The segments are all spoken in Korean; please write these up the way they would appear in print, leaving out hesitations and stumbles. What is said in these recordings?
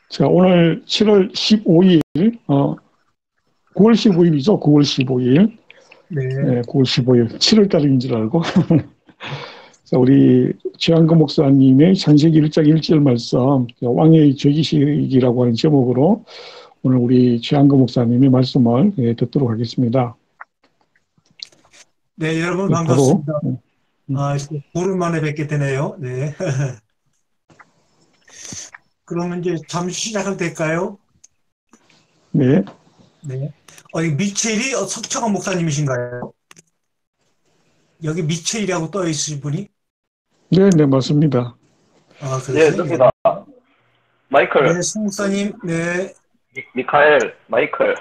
자, 오늘 7월 15일, 9월 15일이죠. 9월 15일. 네, 네, 9월 15일. 7월 달인 줄 알고. 자, 우리 최한근 목사님의 창세기 1장 1절 말씀, 왕의 죄기식이라고 하는 제목으로 오늘 우리 최한근 목사님의 말씀을 듣도록 하겠습니다. 네, 여러분 바로, 반갑습니다. 보름 만에 뵙게 되네요. 네. 그러면 이제 잠시 시작해도 될까요? 네, 네. 이 미첼이 석창원 목사님이신가요? 여기 미첼이라고 떠 있으신 분이? 네, 네, 맞습니다. 네, 그러세요? 예. 뜹니다. 마이클, 네, 송 목사님, 네. 미카엘, 마이클.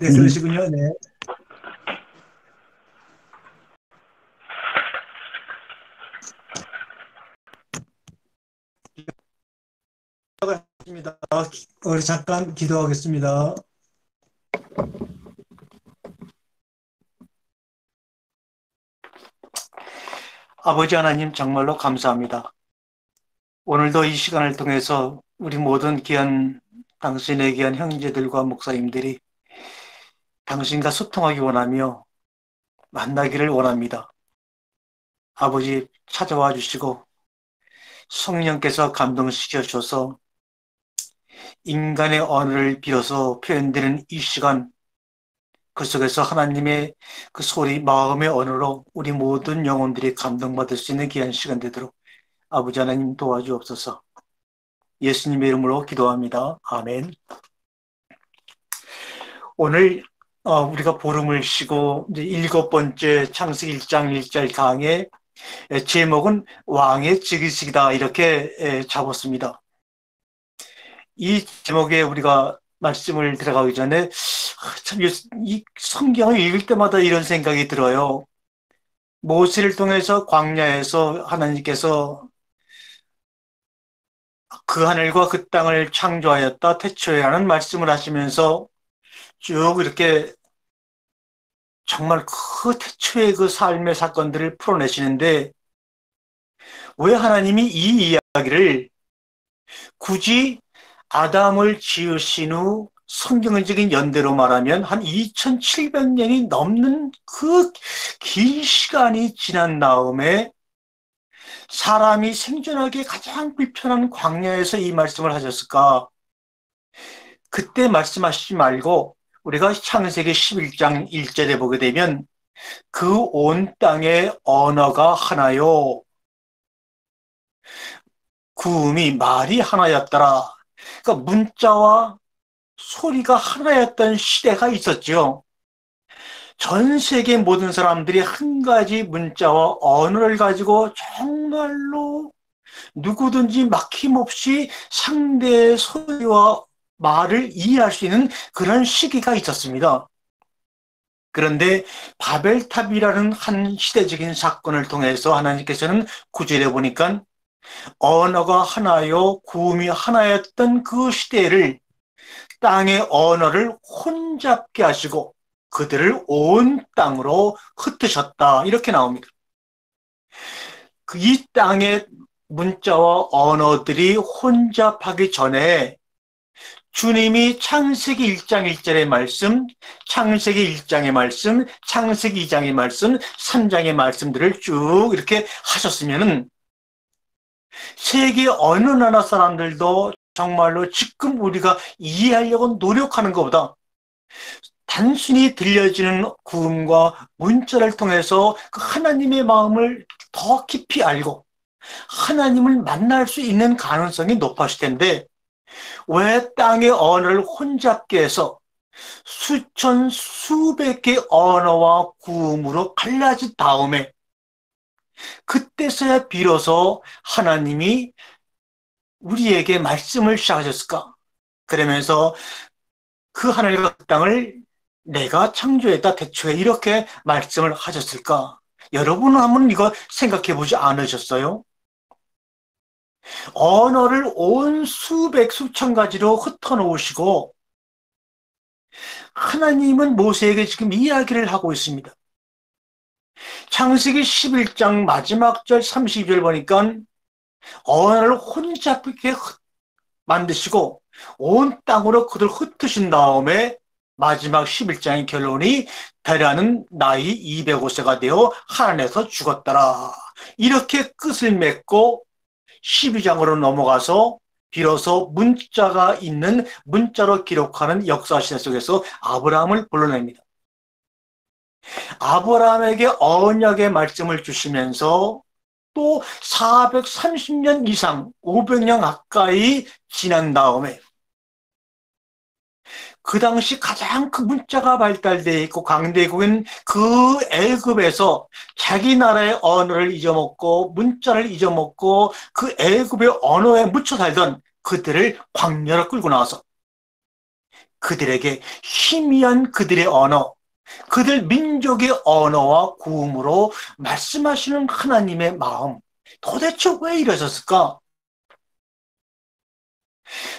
네, 그러시군요. 네. 입니다. 우리 잠깐 기도하겠습니다. 아버지 하나님 정말로 감사합니다. 오늘도 이 시간을 통해서 우리 모든 당신의 귀한 형제들과 목사님들이 당신과 소통하기 원하며 만나기를 원합니다. 아버지 찾아와 주시고 성령께서 감동시켜 주셔서 인간의 언어를 빌어서 표현되는 이 시간, 그 속에서 하나님의 그 소리, 마음의 언어로 우리 모든 영혼들이 감동받을 수 있는 귀한 시간 되도록 아버지 하나님 도와주옵소서. 예수님의 이름으로 기도합니다. 아멘. 오늘 우리가 보름을 쉬고 이제 7번째 창세기 1장 1절 강의 제목은 왕의 즉위식이다 이렇게 잡았습니다. 이 제목에 우리가 말씀을 들어가기 전에 참 이 성경을 읽을 때마다 이런 생각이 들어요. 모세를 통해서 광야에서 하나님께서 그 하늘과 그 땅을 창조하였다 태초에라는 말씀을 하시면서 쭉 이렇게 정말 그 태초의 그 삶의 사건들을 풀어내시는데 왜 하나님이 이 이야기를 굳이 아담을 지으신 후 성경적인 연대로 말하면 한 2700년이 넘는 그 긴 시간이 지난 다음에 사람이 생존하기 가장 불편한 광야에서 이 말씀을 하셨을까? 그때 말씀하시지 말고 우리가 창세기 11장 1절에 보게 되면 그 온 땅의 언어가 하나요. 구음이 말이 하나였더라. 그러니까 문자와 소리가 하나였던 시대가 있었죠. 전 세계 모든 사람들이 한 가지 문자와 언어를 가지고 정말로 누구든지 막힘없이 상대의 소리와 말을 이해할 수 있는 그런 시기가 있었습니다. 그런데 바벨탑이라는 한 시대적인 사건을 통해서 하나님께서는 9절에 보니까 언어가 하나요, 구음이 하나였던 그 시대를 땅의 언어를 혼잡게 하시고 그들을 온 땅으로 흩으셨다. 이렇게 나옵니다. 이 땅의 문자와 언어들이 혼잡하기 전에 주님이 창세기 1장 1절의 말씀, 창세기 1장의 말씀, 창세기 2장의 말씀, 3장의 말씀들을 쭉 이렇게 하셨으면은 세계 어느 나라 사람들도 정말로 지금 우리가 이해하려고 노력하는 것보다 단순히 들려지는 구음과 문자를 통해서 그 하나님의 마음을 더 깊이 알고 하나님을 만날 수 있는 가능성이 높았을 텐데 왜 땅의 언어를 혼잡게 해서 수천 수백 개의 언어와 구음으로 갈라진 다음에 그때서야 비로소 하나님이 우리에게 말씀을 시작하셨을까? 그러면서 그 하늘과 그 땅을 내가 창조했다 태초에 이렇게 말씀을 하셨을까? 여러분은 한번 이거 생각해 보지 않으셨어요? 언어를 온 수백 수천 가지로 흩어놓으시고 하나님은 모세에게 지금 이야기를 하고 있습니다. 창세기 11장 마지막 절 30절 보니까 언어를 혼잡하게 만드시고 온 땅으로 그들 흩으신 다음에 마지막 11장의 결론이 베라는 나이 205세가 되어 하란에서 죽었더라. 이렇게 끝을 맺고 12장으로 넘어가서 비로소 문자가 있는 문자로 기록하는 역사시대 속에서 아브라함을 불러냅니다. 아브라함에게 언약의 말씀을 주시면서 또 430년 이상 500년 가까이 지난 다음에 그 당시 가장 큰 문자가 발달되어 있고 강대국인 그 애굽에서 자기 나라의 언어를 잊어먹고 문자를 잊어먹고 그 애굽의 언어에 묻혀 살던 그들을 광야로 끌고 나와서 그들에게 희미한 그들의 언어, 그들 민족의 언어와 구음으로 말씀하시는 하나님의 마음, 도대체 왜 이러셨을까?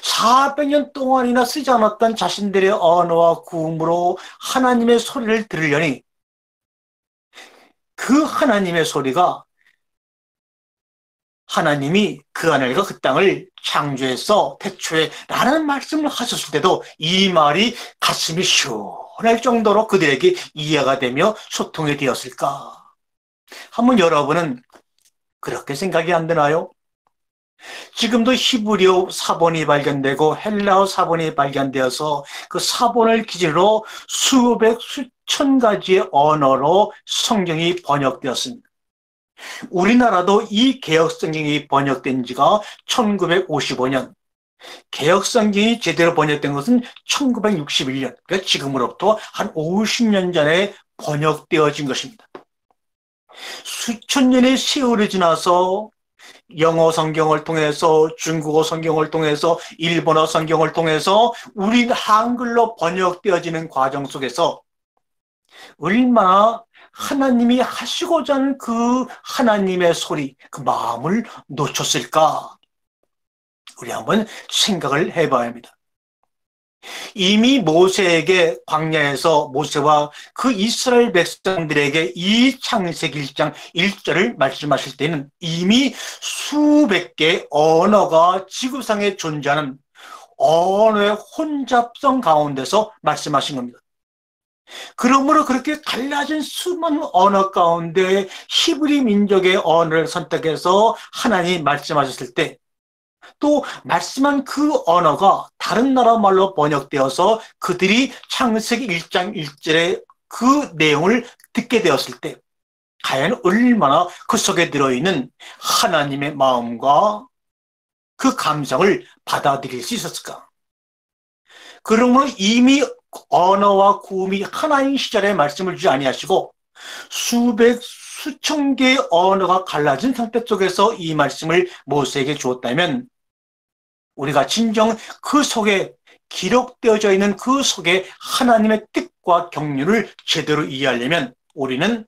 400년 동안이나 쓰지 않았던 자신들의 언어와 구음으로 하나님의 소리를 들으려니 그 하나님의 소리가 하나님이 그 하늘과 그 땅을 창조해서 태초에 라는 말씀을 하셨을 때도 이 말이 가슴이 시원할 정도로 그들에게 이해가 되며 소통이 되었을까? 한번 여러분은 그렇게 생각이 안 드나요? 지금도 히브리어 사본이 발견되고 헬라어 사본이 발견되어서 그 사본을 기준으로 수백 수천 가지의 언어로 성경이 번역되었습니다. 우리나라도 이 개역성경이 번역된 지가 1955년, 개역성경이 제대로 번역된 것은 1961년, 그러니까 지금으로부터 한 50년 전에 번역되어진 것입니다. 수천 년의 세월이 지나서 영어 성경을 통해서 중국어 성경을 통해서 일본어 성경을 통해서 우리 한글로 번역되어지는 과정 속에서 얼마나 하나님이 하시고자 하는 그 하나님의 소리, 그 마음을 놓쳤을까? 우리 한번 생각을 해봐야 합니다. 이미 모세에게 광야에서 모세와 그 이스라엘 백성들에게 이 창세기 1장 1절을 말씀하실 때는 이미 수백 개의 언어가 지구상에 존재하는 언어의 혼잡성 가운데서 말씀하신 겁니다. 그러므로 그렇게 달라진 수많은 언어 가운데 히브리 민족의 언어를 선택해서 하나님이 말씀하셨을 때 또 말씀한 그 언어가 다른 나라 말로 번역되어서 그들이 창세기 1장 1절의 그 내용을 듣게 되었을 때 과연 얼마나 그 속에 들어있는 하나님의 마음과 그 감정을 받아들일 수 있었을까? 그러므로 이미 언어와 구음이 하나인 시절에 말씀을 주지 아니하시고 수백 수천 개의 언어가 갈라진 상태 속에서 이 말씀을 모세에게 주었다면 우리가 진정 그 속에 기록되어져 있는 그 속에 하나님의 뜻과 경륜을 제대로 이해하려면 우리는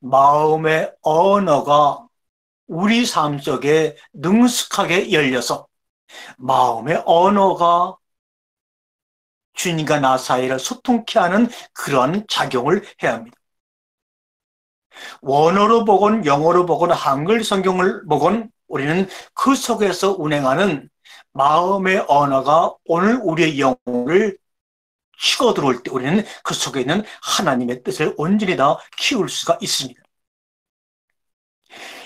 마음의 언어가 우리 삶 속에 능숙하게 열려서 마음의 언어가 주님과 나 사이를 소통케 하는 그런 작용을 해야 합니다. 원어로 보건 영어로 보건 한글 성경을 보건 우리는 그 속에서 운행하는 마음의 언어가 오늘 우리의 영혼을 치고 들어올 때 우리는 그 속에 있는 하나님의 뜻을 온전히 다 키울 수가 있습니다.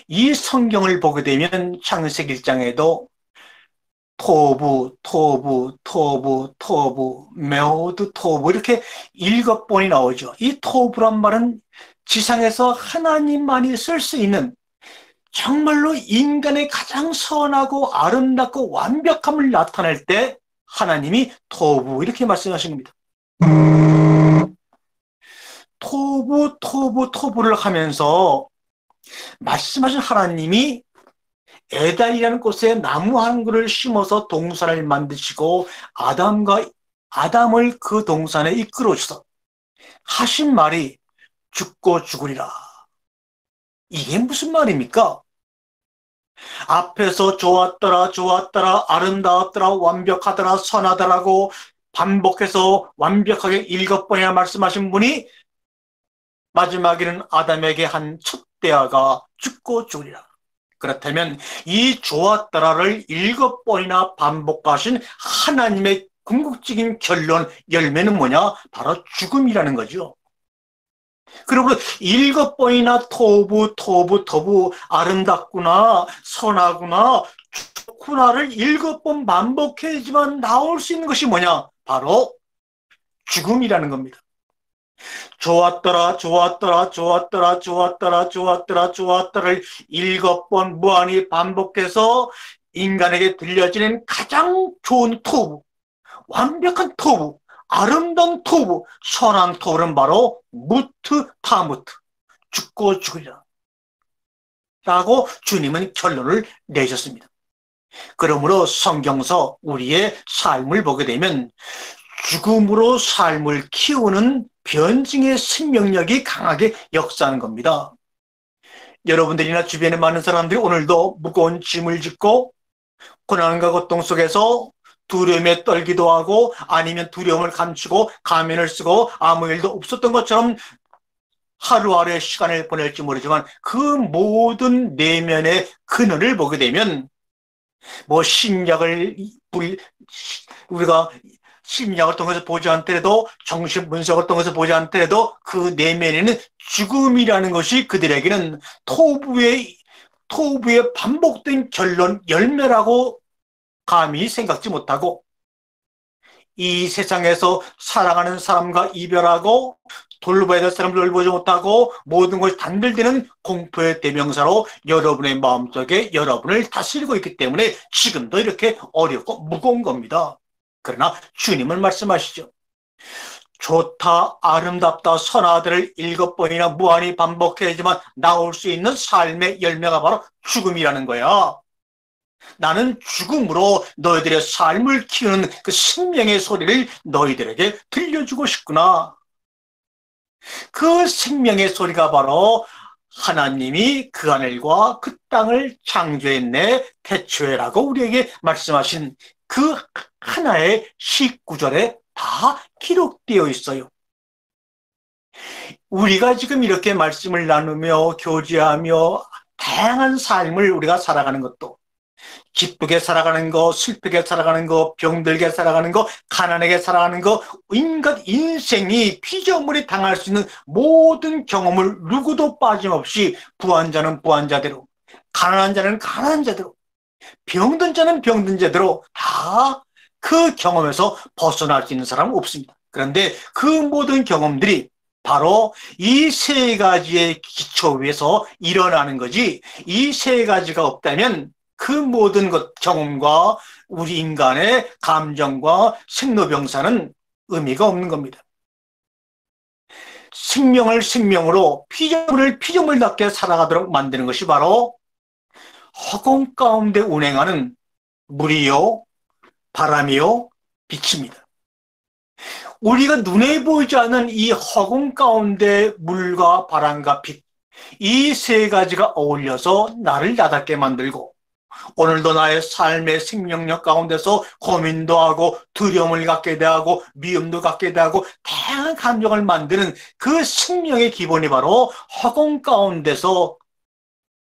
이 성경을 보게 되면 창세기 1장에도 토부, 토부, 토부, 토부, 메오드 토부 이렇게 7번이 나오죠. 이 토부란 말은 지상에서 하나님만이 쓸 수 있는 정말로 인간의 가장 선하고 아름답고 완벽함을 나타낼 때 하나님이 토부 이렇게 말씀하신 겁니다. 토부, 토부, 토부를 하면서 말씀하신 하나님이 에덴이라는 곳에 나무 한 그루를 심어서 동산을 만드시고 아담을 그 동산에 이끌어 주셔서 하신 말이 죽고 죽으리라. 이게 무슨 말입니까? 앞에서 좋았더라, 좋았더라, 아름다웠더라, 완벽하더라, 선하더라고 반복해서 완벽하게 7번이나 말씀하신 분이 마지막에는 아담에게 한 첫 대화가 죽고 죽으리라. 그렇다면 이 좋았더라를 7번이나 반복하신 하나님의 궁극적인 결론, 열매는 뭐냐? 바로 죽음이라는 거죠. 그리고 7번이나 토부, 아름답구나, 선하구나, 좋구나를 7번 반복해야지만 나올 수 있는 것이 뭐냐? 바로 죽음이라는 겁니다. 좋았더라를 7번 무한히 반복해서 인간에게 들려지는 가장 좋은 토부, 완벽한 토부, 아름다운 토부, 선한 토부는 바로 무트 타무트, 죽고 죽으리라 라고 주님은 결론을 내셨습니다. 그러므로 성경서 우리의 삶을 보게 되면 죽음으로 삶을 키우는 변증의 생명력이 강하게 역사하는 겁니다. 여러분들이나 주변에 많은 사람들이 오늘도 무거운 짐을 짓고 고난과 고통 속에서 두려움에 떨기도 하고 아니면 두려움을 감추고 가면을 쓰고 아무 일도 없었던 것처럼 하루하루의 시간을 보낼지 모르지만 그 모든 내면의 근원을 보게 되면 뭐 우리가 심리학을 통해서 보지 않더라도 정신분석을 통해서 보지 않더라도 그 내면에는 죽음이라는 것이 그들에게는 토부의 반복된 결론, 열매라고 감히 생각지 못하고 이 세상에서 사랑하는 사람과 이별하고 돌봐야 될 사람을 돌보지 못하고 모든 것이 단절되는 공포의 대명사로 여러분의 마음속에 여러분을 다스리고 있기 때문에 지금도 이렇게 어렵고 무거운 겁니다. 그러나 주님은 말씀하시죠. 좋다, 아름답다, 선하다를 7번이나 무한히 반복해야지만 나올 수 있는 삶의 열매가 바로 죽음이라는 거야. 나는 죽음으로 너희들의 삶을 키우는 그 생명의 소리를 너희들에게 들려주고 싶구나. 그 생명의 소리가 바로 하나님이 그 하늘과 그 땅을 창조했네 태초에라고 우리에게 말씀하신 그 하나의 19절에 다 기록되어 있어요. 우리가 지금 이렇게 말씀을 나누며 교제하며 다양한 삶을 우리가 살아가는 것도 기쁘게 살아가는 거, 슬프게 살아가는 거, 병들게 살아가는 거, 가난하게 살아가는 거, 인간 인생이 피조물이 당할 수 있는 모든 경험을 누구도 빠짐없이 부한 자는 부한 자대로, 가난한 자는 가난한 자대로, 병든 자는 병든 자대로 다 그 경험에서 벗어날 수 있는 사람은 없습니다. 그런데 그 모든 경험들이 바로 이 세 가지의 기초 위에서 일어나는 거지, 이 세 가지가 없다면 그 모든 것, 경험과 우리 인간의 감정과 생로병사는 의미가 없는 겁니다. 생명을 생명으로, 피조물을 피조물답게 살아가도록 만드는 것이 바로 허공 가운데 운행하는 물이요, 바람이요, 빛입니다. 우리가 눈에 보이지 않는 이 허공 가운데 물과 바람과 빛, 이 세 가지가 어울려서 나를 나답게 만들고 오늘도 나의 삶의 생명력 가운데서 고민도 하고 두려움을 갖게 되고 미움도 갖게 되고 다양한 감정을 만드는 그 생명의 기본이 바로 허공 가운데서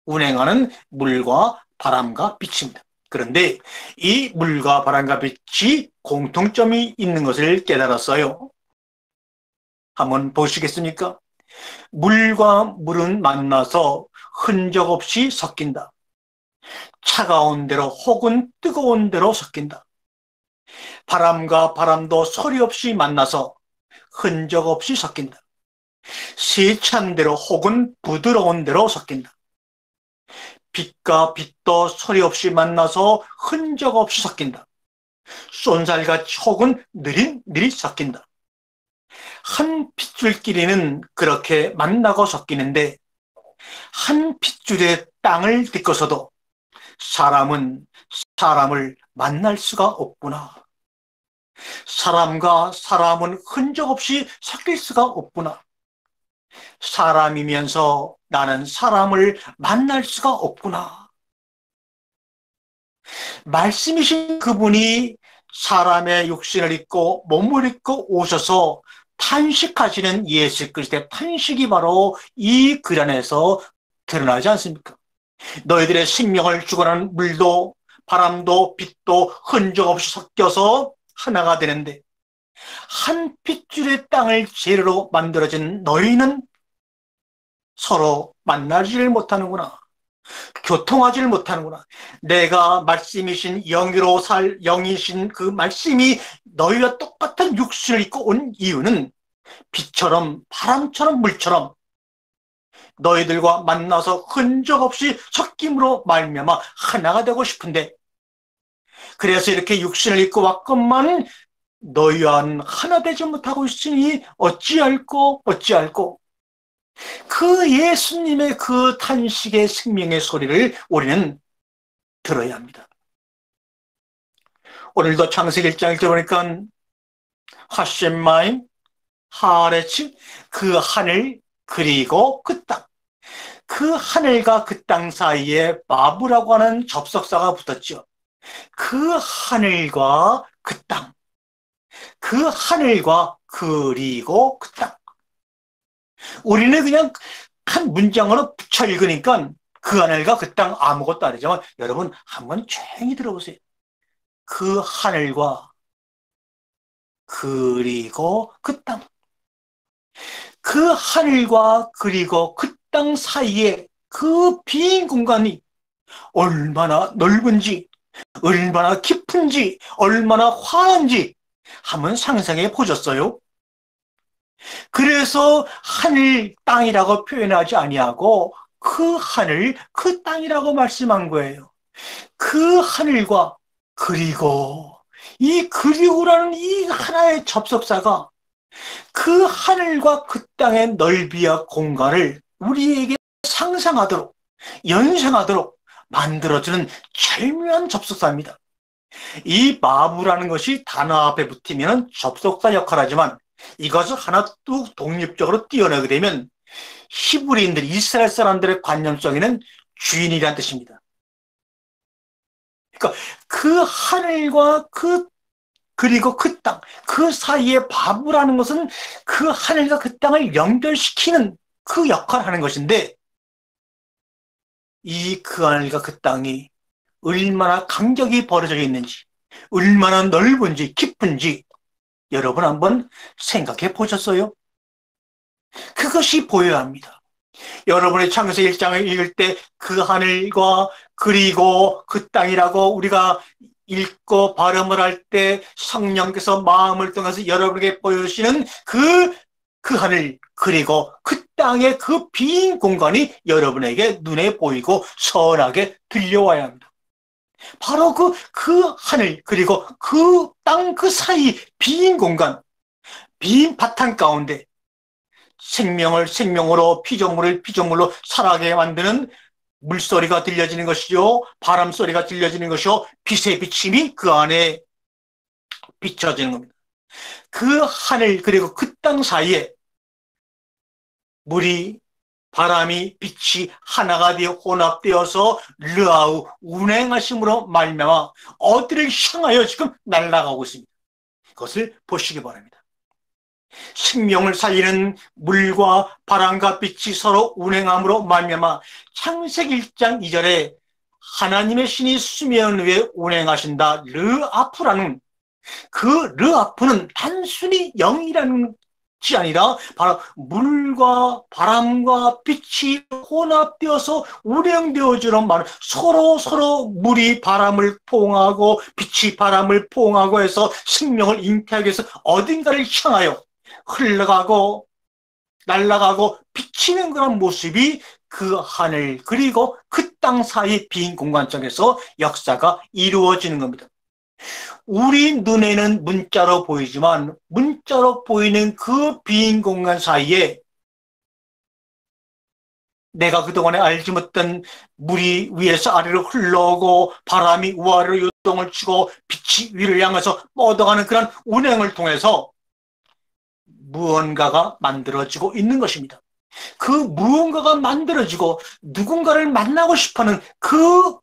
운행하는 물과 바람과 빛입니다. 그런데 이 물과 바람과 빛이 공통점이 있는 것을 깨달았어요. 한번 보시겠습니까? 물과 물은 만나서 흔적 없이 섞인다. 차가운 데로 혹은 뜨거운 데로 섞인다. 바람과 바람도 소리 없이 만나서 흔적 없이 섞인다. 세찬 데로 혹은 부드러운 데로 섞인다. 빛과 빛도 소리 없이 만나서 흔적 없이 섞인다. 쏜살같이 혹은 느릿느릿 섞인다. 한 핏줄끼리는 그렇게 만나고 섞이는데 한 핏줄의 땅을 딛고서도 사람은 사람을 만날 수가 없구나. 사람과 사람은 흔적 없이 섞일 수가 없구나. 사람이면서 나는 사람을 만날 수가 없구나. 말씀이신 그분이 사람의 육신을 입고 몸을 입고 오셔서 탄식하시는 예수 그리스도의 탄식이 바로 이 글 안에서 드러나지 않습니까? 너희들의 생명을 주관하는 물도 바람도 빛도 흔적 없이 섞여서 하나가 되는데 한 핏줄의 땅을 재료로 만들어진 너희는 서로 만나지를 못하는구나. 교통하지를 못하는구나. 내가 말씀이신 영이신 그 말씀이 너희와 똑같은 육신을 입고 온 이유는 빛처럼 바람처럼 물처럼 너희들과 만나서 흔적 없이 섞임으로 말미암아 하나가 되고 싶은데, 그래서 이렇게 육신을 입고 왔건만 너희와는 하나 되지 못하고 있으니 어찌할꼬 그 예수님의 그 탄식의 생명의 소리를 우리는 들어야 합니다. 오늘도 창세기 1장 1절 보니까 하셴마임 하레츠, 그 하늘 그리고 그 땅, 그 하늘과 그 땅 사이에 마부라고 하는 접속사가 붙었죠. 그 하늘과 그 땅, 그 하늘과 그리고 그 땅. 우리는 그냥 한 문장으로 붙여 읽으니까 그 하늘과 그 땅 아무것도 아니지만, 여러분 한번 조용히 들어보세요. 그 하늘과 그리고 그 땅, 그 하늘과 그리고 그 땅 사이에 그 빈 공간이 얼마나 넓은지, 얼마나 깊은지, 얼마나 환한지 한번 상상해 보셨어요? 그래서 하늘, 땅이라고 표현하지 아니하고 그 하늘, 그 땅이라고 말씀한 거예요. 그 하늘과 그리고, 이 그리고라는 이 하나의 접속사가 그 하늘과 그 땅의 넓이와 공간을 우리에게 상상하도록, 연상하도록 만들어주는 절묘한 접속사입니다. 이 마부라는 것이 단어 앞에 붙으면 접속사 역할을 하지만, 이것을 하나 또 독립적으로 띄어내게 되면 히브리인들, 이스라엘 사람들의 관념 속에는 주인이라는 뜻입니다. 그러니까 그 하늘과 그리고 그 땅, 그 사이에 마부라는 것은 그 하늘과 그 땅을 연결시키는 그 역할을 하는 것인데, 이 그 하늘과 그 땅이 얼마나 간격이 벌어져 있는지, 얼마나 넓은지 깊은지 여러분 한번 생각해 보셨어요? 그것이 보여야 합니다. 여러분의 창세기 1장을 읽을 때 그 하늘과 그리고 그 땅이라고 우리가 읽고 발음을 할 때 성령께서 마음을 통해서 여러분에게 보여주시는 그 하늘 그리고 그 땅의 그 빈 공간이 여러분에게 눈에 보이고 선하게 들려와야 합니다. 바로 그 하늘 그리고 그 땅 그 사이 빈 공간, 빈 바탕 가운데 생명을 생명으로, 피조물을 피조물로 살아가게 만드는 물소리가 들려지는 것이요, 바람소리가 들려지는 것이요, 빛의 비침이 그 안에 비춰지는 겁니다. 그 하늘 그리고 그 땅 사이에 물이, 바람이, 빛이 하나가 되어 혼합되어서 르아우 운행하심으로 말미암아 어디를 향하여 지금 날아가고 있습니다. 그것을 보시기 바랍니다. 생명을 살리는 물과 바람과 빛이 서로 운행함으로 말미암아 창세기 1장 2절에 하나님의 신이 수면 위에 운행하신다 르아프라는 그 르아프는 단순히 영이라는 것이 아니라 바로 물과 바람과 빛이 혼합되어서 운행되어지는 말, 서로 물이 바람을 포옹하고 빛이 바람을 포옹하고 해서 생명을 잉태하기 위해서 어딘가를 향하여 흘러가고 날아가고 비치는 그런 모습이 그 하늘 그리고 그 땅 사이 빈 공간 속에서 역사가 이루어지는 겁니다. 우리 눈에는 문자로 보이지만 문자로 보이는 그 빈 공간 사이에 내가 그동안에 알지 못했던 물이 위에서 아래로 흘러오고 바람이 우아래로 요동을 치고 빛이 위를 향해서 뻗어가는 그런 운행을 통해서 무언가가 만들어지고 있는 것입니다. 그 무언가가 만들어지고 누군가를 만나고 싶어하는 그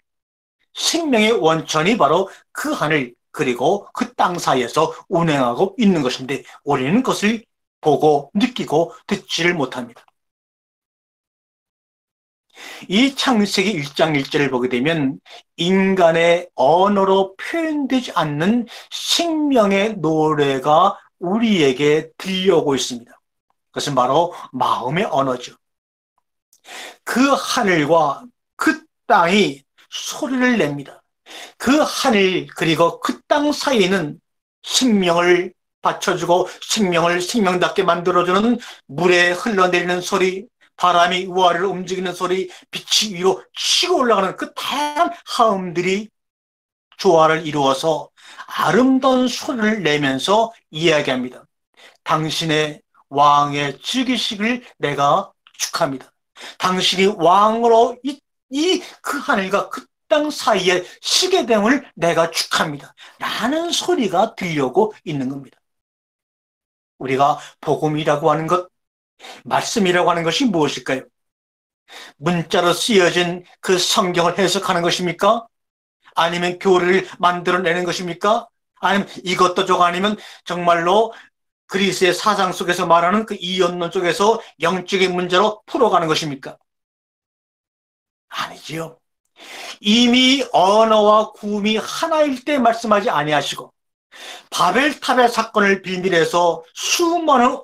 생명의 원천이 바로 그 하늘 그리고 그 땅 사이에서 운행하고 있는 것인데 우리는 그것을 보고 느끼고 듣지를 못합니다. 이 창세기 1장 1절을 보게 되면 인간의 언어로 표현되지 않는 생명의 노래가 우리에게 들려오고 있습니다. 그것은 바로 마음의 언어죠. 그 하늘과 그 땅이 소리를 냅니다. 그 하늘 그리고 그 땅 사이에는 생명을 받쳐주고 생명을 생명답게 만들어주는 물에 흘러내리는 소리, 바람이 우아를 움직이는 소리, 빛이 위로 치고 올라가는 그 다양한 하음들이 조화를 이루어서 아름다운 소리를 내면서 이야기합니다. 당신의 왕의 즉위식을 내가 축하합니다. 당신이 왕으로 그 하늘과 그 땅 사이에 시게 됨을 내가 축하합니다. 라는 소리가 들려오고 있는 겁니다. 우리가 복음이라고 하는 것, 말씀이라고 하는 것이 무엇일까요? 문자로 쓰여진 그 성경을 해석하는 것입니까? 아니면 교리를 만들어내는 것입니까? 아니면 이것도 저거 아니면 정말로 그리스의 사상 속에서 말하는 그 이언론 쪽에서 영적인 문제로 풀어가는 것입니까? 아니지요. 이미 언어와 구음이 하나일 때 말씀하지 아니하시고 바벨탑의 사건을 비밀해서 수많은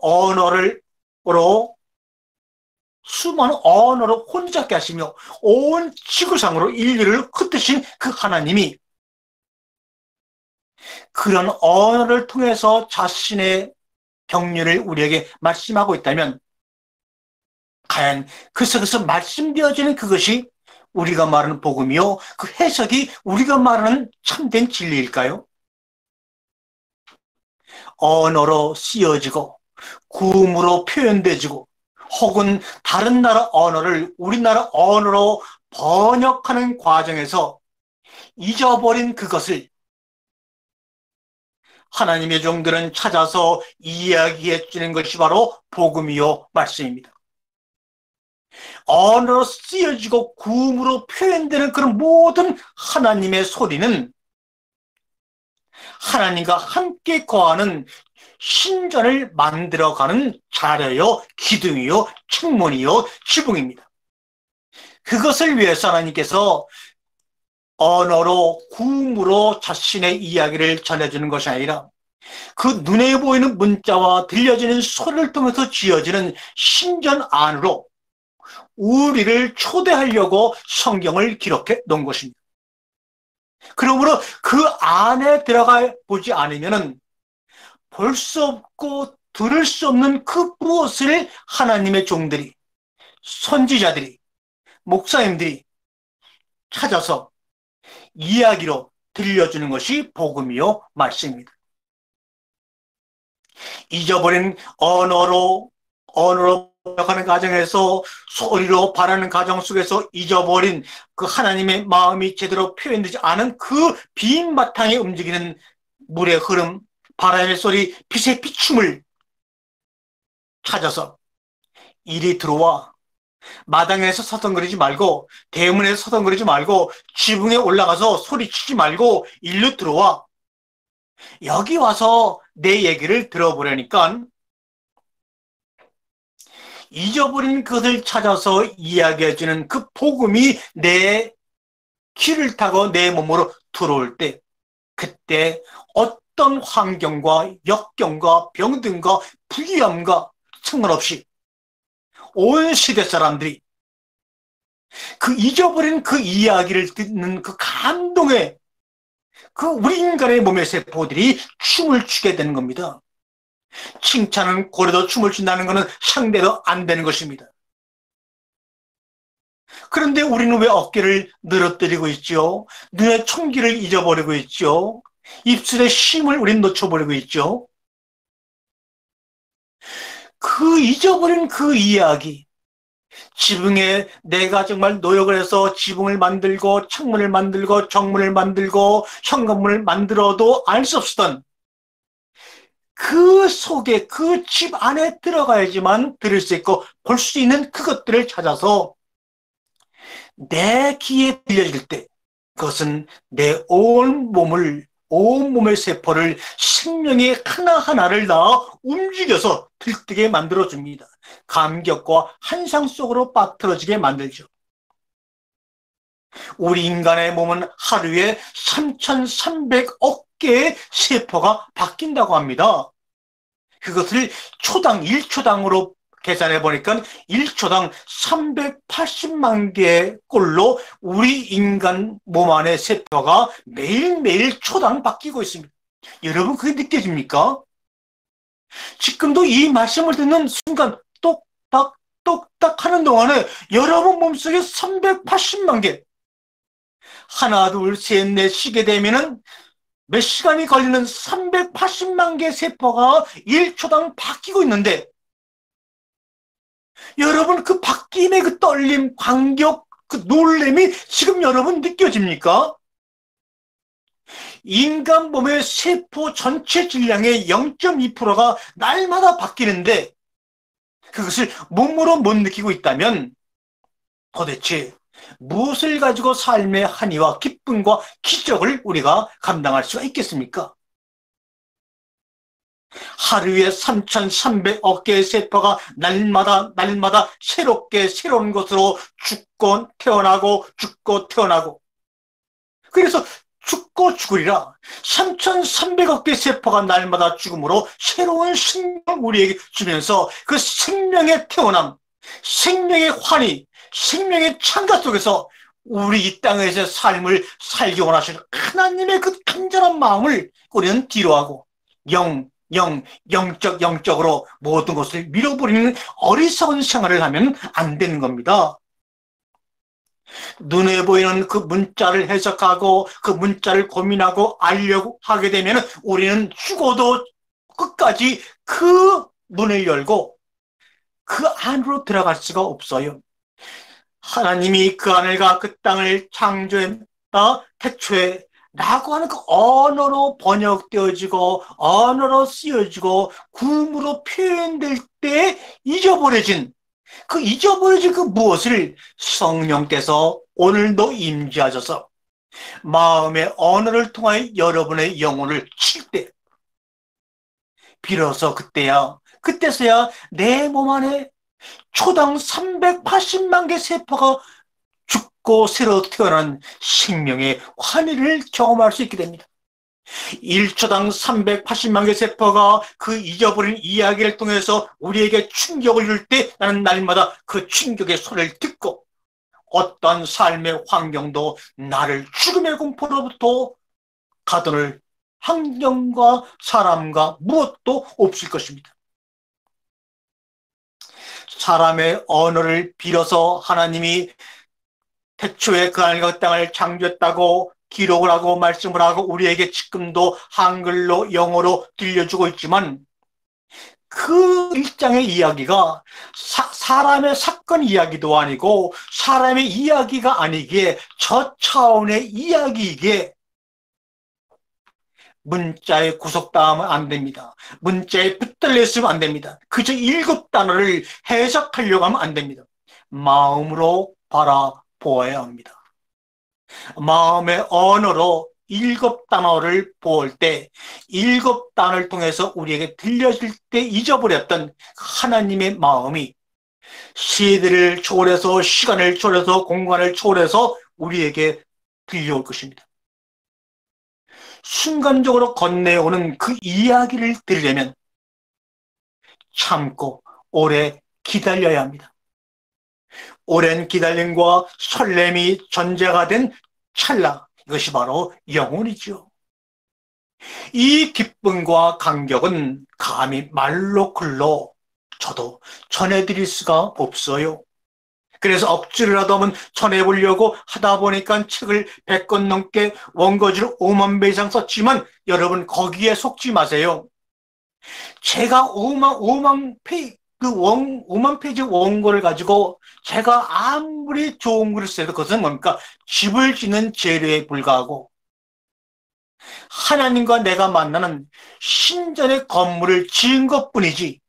언어로 혼잡게 하시며 온 지구상으로 인류를 흩으신 그 하나님이 그런 언어를 통해서 자신의 경륜을 우리에게 말씀하고 있다면 과연 그 속에서 말씀되어지는 그것이 우리가 말하는 복음이요, 그 해석이 우리가 말하는 참된 진리일까요? 언어로 쓰여지고 구음으로 표현되지고 혹은 다른 나라 언어를 우리나라 언어로 번역하는 과정에서 잊어버린 그것을 하나님의 종들은 찾아서 이야기해 주는 것이 바로 복음이요 말씀입니다. 언어로 쓰여지고 구음으로 표현되는 그런 모든 하나님의 소리는 하나님과 함께 거하는 신전을 만들어가는 자료요, 기둥이요, 책문이요, 지붕입니다. 그것을 위해서 하나님께서 언어로, 구음으로 자신의 이야기를 전해주는 것이 아니라 그 눈에 보이는 문자와 들려지는 소리를 통해서 지어지는 신전 안으로 우리를 초대하려고 성경을 기록해 놓은 것입니다. 그러므로 그 안에 들어가 보지 않으면 볼 수 없고 들을 수 없는 그 무엇을 하나님의 종들이, 선지자들이, 목사님들이 찾아서 이야기로 들려주는 것이 복음이요 말씀입니다. 잊어버린 언어로 하는 과정에서 소리로 바라는 과정 속에서 잊어버린 그 하나님의 마음이 제대로 표현되지 않은 그 빈 바탕에 움직이는 물의 흐름, 바람의 소리, 빛의 비춤을 찾아서 이리 들어와 마당에서 서성거리지 말고 대문에서 서성거리지 말고 지붕에 올라가서 소리치지 말고 일로 들어와 여기 와서 내 얘기를 들어보려니까 잊어버린 것을 찾아서 이야기해주는 그 복음이 내 귀를 타고 내 몸으로 들어올 때 그때 어떤 환경과 역경과 병든과 부귀함과 상관없이 온 시대 사람들이 그 잊어버린 그 이야기를 듣는 그 감동의 그 우리 인간의 몸의 세포들이 춤을 추게 되는 겁니다. 칭찬은 고래도 춤을 춘다는 것은 상대도 안 되는 것입니다. 그런데 우리는 왜 어깨를 늘어뜨리고 있죠? 눈에 총기를 잊어버리고 있죠? 입술에 쉼을 우리는 놓쳐버리고 있죠? 그 잊어버린 그 이야기, 지붕에 내가 정말 노력을 해서 지붕을 만들고 창문을 만들고 정문을 만들고 현관문을 만들어도 알 수 없었던 그 속에 그 집 안에 들어가야지만 들을 수 있고 볼 수 있는 그것들을 찾아서 내 귀에 들려질 때 그것은 내 온 몸의 세포를 생명의 하나하나를 다 움직여서 들뜨게 만들어줍니다. 감격과 환상 속으로 빠뜨려지게 만들죠. 우리 인간의 몸은 하루에 3,300억 개의 세포가 바뀐다고 합니다. 그것을 초당 1초당으로 계산해 보니까 1초당 380만 개의 꼴로 우리 인간 몸 안의 세포가 매일매일 초당 바뀌고 있습니다. 여러분 그게 느껴집니까? 지금도 이 말씀을 듣는 순간 똑딱 똑딱 하는 동안에 여러분 몸속에 380만 개, 하나 둘 셋 넷 쉬게 되면은 몇 시간이 걸리는 380만 개 세포가 1초당 바뀌고 있는데, 여러분 그 바뀜의 그 떨림, 감격, 그 놀림이 지금 여러분 느껴집니까? 인간 몸의 세포 전체 질량의 0.2%가 날마다 바뀌는데 그것을 몸으로 못 느끼고 있다면 도대체 무엇을 가지고 삶의 한의와 기쁨과 기적을 우리가 감당할 수가 있겠습니까? 하루에 3,300억 개의 세포가 날마다 새롭게 새로운 것으로 죽고 태어나고 죽고 태어나고, 그래서 죽고 죽으리라. 3,300억 개의 세포가 날마다 죽음으로 새로운 생명을 우리에게 주면서 그 생명의 태어남, 생명의 환희, 생명의 창가 속에서 우리 이 땅에서 삶을 살기 원하시는 하나님의 그 간절한 마음을 우리는 뒤로하고 영적으로 모든 것을 밀어버리는 어리석은 생활을 하면 안 되는 겁니다. 눈에 보이는 그 문자를 해석하고 그 문자를 고민하고 알려고 하게 되면 우리는 죽어도 끝까지 그 문을 열고 그 안으로 들어갈 수가 없어요. 하나님이 그 하늘과 그 땅을 창조했다 태초에 라고 하는 그 언어로 번역되어지고 언어로 쓰여지고 구음으로 표현될 때 잊어버려진 그 무엇을 성령께서 오늘도 임재하셔서 마음의 언어를 통하여 여러분의 영혼을 칠 때, 비로소 그때서야 내 몸 안에 초당 380만 개 세포가 죽고 새로 태어난 생명의 환희를 경험할 수 있게 됩니다. 1초당 380만 개 세포가 그 잊어버린 이야기를 통해서 우리에게 충격을 줄 때 나는 날마다 그 충격의 소리를 듣고 어떤 삶의 환경도 나를 죽음의 공포로부터 가둬놓을 환경과 사람과 무엇도 없을 것입니다. 사람의 언어를 빌어서 하나님이 태초에 그 하늘과 땅을 창조했다고 기록을 하고 말씀을 하고 우리에게 지금도 한글로 영어로 들려주고 있지만, 그 일장의 이야기가 사람의 사건 이야기도 아니고 사람의 이야기가 아니기에 저 차원의 이야기이기에 문자에 구속당하면 안 됩니다. 문자에 붙들렸으면 안 됩니다. 그저 7단어를 해석하려고 하면 안 됩니다. 마음으로 바라보아야 합니다. 마음의 언어로 7단어를 보을 때 7단어를 통해서 우리에게 들려질 때 잊어버렸던 하나님의 마음이 시대를 초월해서 시간을 초월해서 공간을 초월해서 우리에게 들려올 것입니다. 순간적으로 건네오는 그 이야기를 들으려면 참고 오래 기다려야 합니다. 오랜 기다림과 설렘이 전제가 된 찰나, 이것이 바로 영혼이죠. 이 기쁨과 감격은 감히 말로 글로 저도 전해드릴 수가 없어요. 그래서 억지로라도 한번 전해보려고 하다 보니까 책을 100권 넘게 원고지를 5만 배 이상 썼지만 여러분 거기에 속지 마세요. 제가 5만 페이지 원고를 가지고 제가 아무리 좋은 글을 써도 그것은 뭡니까? 집을 짓는 재료에 불과하고 하나님과 내가 만나는 신전의 건물을 지은 것뿐이지,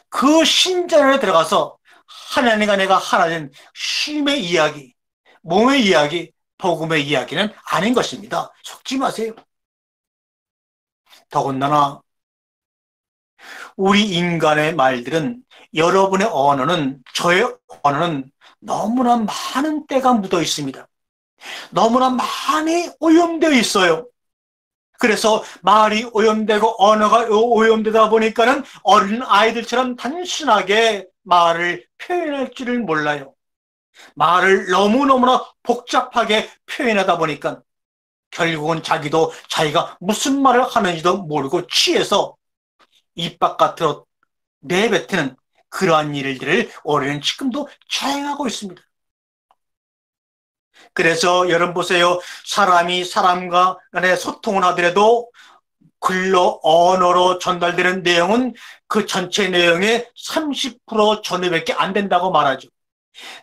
그 신전에 들어가서 하나님과 내가 하나 된 쉼의 이야기, 몸의 이야기, 복음의 이야기는 아닌 것입니다. 속지 마세요. 더군다나 우리 인간의 말들은, 여러분의 언어는, 저의 언어는 너무나 많은 때가 묻어 있습니다. 너무나 많이 오염되어 있어요. 그래서 말이 오염되고 언어가 오염되다 보니까는 어린 아이들처럼 단순하게 말을 표현할 줄을 몰라요. 말을 너무너무나 복잡하게 표현하다 보니까 결국은 자기도 자기가 무슨 말을 하는지도 모르고 취해서 입 바깥으로 내뱉는 그러한 일들을 올해는 지금도 자행하고 있습니다. 그래서 여러분 보세요. 사람이 사람과 간에 소통을 하더라도 글로 언어로 전달되는 내용은 그 전체 내용의 30% 전후밖에 안 된다고 말하죠.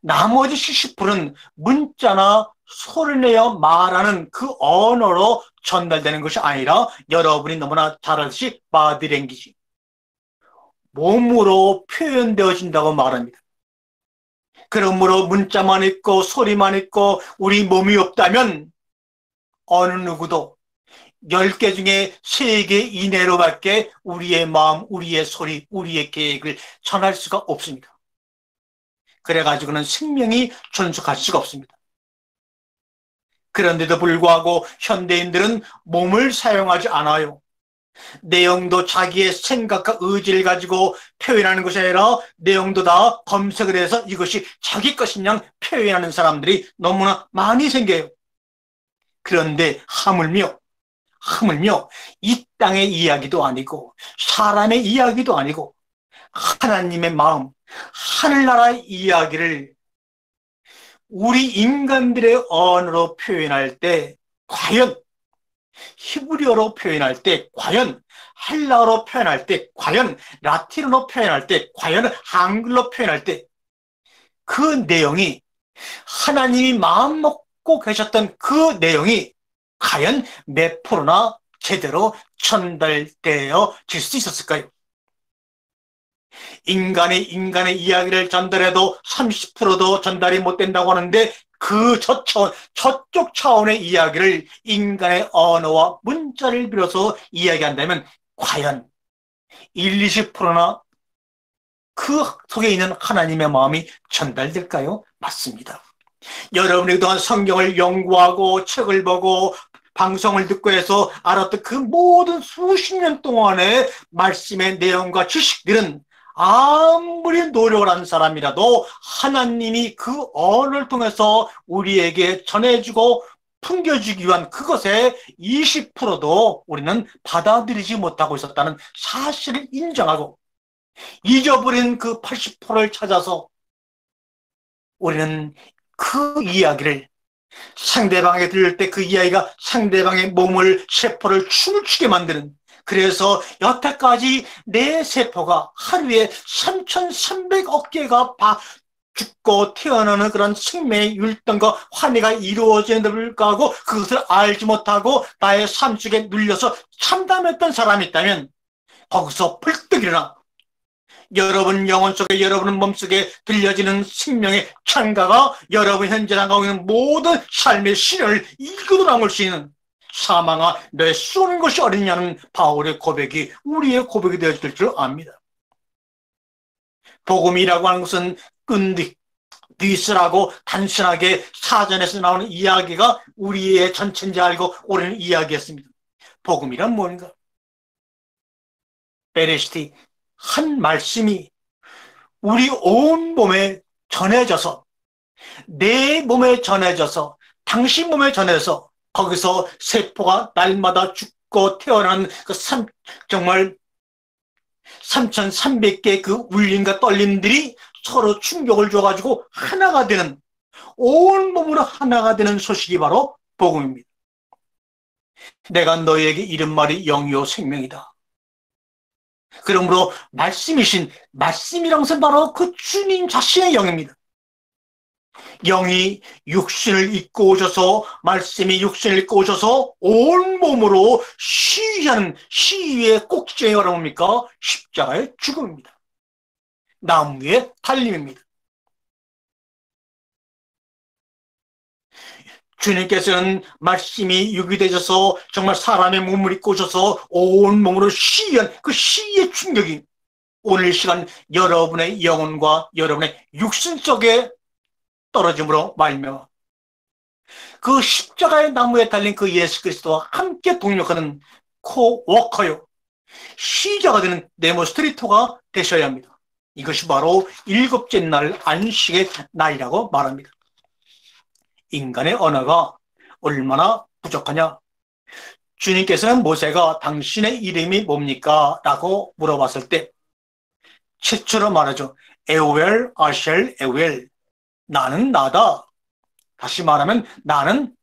나머지 70%는 문자나 소리 내어 말하는 그 언어로 전달되는 것이 아니라 여러분이 너무나 잘 아듯이 바디랭귀지, 몸으로 표현되어진다고 말합니다. 그러므로 문자만 있고 소리만 있고 우리 몸이 없다면 어느 누구도 10개 중에 3개 이내로밖에 우리의 마음, 우리의 소리, 우리의 계획을 전할 수가 없습니다. 그래가지고는 생명이 존속할 수가 없습니다. 그런데도 불구하고 현대인들은 몸을 사용하지 않아요. 내용도 자기의 생각과 의지를 가지고 표현하는 것이 아니라 내용도 다 검색을 해서 이것이 자기 것이냐 표현하는 사람들이 너무나 많이 생겨요. 그런데 하물며 이 땅의 이야기도 아니고 사람의 이야기도 아니고 하나님의 마음, 하늘나라의 이야기를 우리 인간들의 언어로 표현할 때 과연, 히브리어로 표현할 때 과연, 헬라어로 표현할 때 과연, 라틴어로 표현할 때 과연, 한글로 표현할 때 그 내용이 하나님이 마음 먹고 계셨던 그 내용이 과연 몇 프로나 제대로 전달되어질 수 있었을까요? 인간의 이야기를 전달해도 30%도 전달이 못 된다고 하는데 저쪽 차원의 이야기를 인간의 언어와 문자를 빌어서 이야기한다면 과연 20%나 그 속에 있는 하나님의 마음이 전달될까요? 맞습니다. 여러분이 그동안 성경을 연구하고 책을 보고 방송을 듣고 해서 알았던 그 모든 수십 년 동안의 말씀의 내용과 지식들은 아무리 노력을 한 사람이라도 하나님이 그 언어를 통해서 우리에게 전해주고 풍겨주기 위한 그것의 20%도 우리는 받아들이지 못하고 있었다는 사실을 인정하고 잊어버린 그 80%를 찾아서 우리는 그 이야기를 상대방에게 들릴 때 그 이야기가 상대방의 몸을, 세포를 춤을 추게 만드는, 그래서 여태까지 내 세포가 하루에 3,300억 개가 죽고 태어나는 그런 생명의 율동과 환희가 이루어지는 데 불구하고 그것을 알지 못하고 나의 삶 속에 눌려서 참담했던 사람이 있다면 거기서 벌떡 일어나 여러분 영혼 속에, 여러분 몸속에 들려지는 생명의 창가가 여러분 현재 나가고 있는 모든 삶의 신을 이끌어 나올 수 있는, 사망아 내 쏘는 것이 어딨냐는 바울의 고백이 우리의 고백이 되어질 줄 압니다. 복음이라고 하는 것은 뒤스라고 단순하게 사전에서 나오는 이야기가 우리의 전체인지 알고 우리는 이야기했습니다. 복음이란 뭔가? 베레시티, 한 말씀이 우리 온 몸에 전해져서, 내 몸에 전해져서, 당신 몸에 전해져서 거기서 세포가 날마다 죽고 태어난 그 정말 3,300개의 그 울림과 떨림들이 서로 충격을 줘가지고 하나가 되는, 온몸으로 하나가 되는 소식이 바로 복음입니다. 내가 너희에게 이른 말이 영이요 생명이다. 그러므로 말씀이신, 말씀이란 것은 바로 그 주님 자신의 영입니다. 영이 육신을 입고 오셔서, 말씀이 육신을 입고 오셔서 온몸으로 시위하는 시위의 꼭지점이 바로 뭡니까? 십자가의 죽음입니다. 나무의 달림입니다. 주님께서는 말씀이 육이 되셔서 정말 사람의 몸을 입고 오셔서 온몸으로 시위한 그 시위의 충격이 오늘 시간 여러분의 영혼과 여러분의 육신 속에 떨어짐으로 말미암아 그 십자가의 나무에 달린 그 예수 그리스도와 함께 동력하는 코워커요. 시자가 되는 데모스트레이터가 되셔야 합니다. 이것이 바로 일곱째 날 안식의 날이라고 말합니다. 인간의 언어가 얼마나 부족하냐? 주님께서는 모세가 당신의 이름이 뭡니까? 라고 물어봤을 때 최초로 말하죠. 에웰 아셸 에웰. 나는 나다. 다시 말하면 나는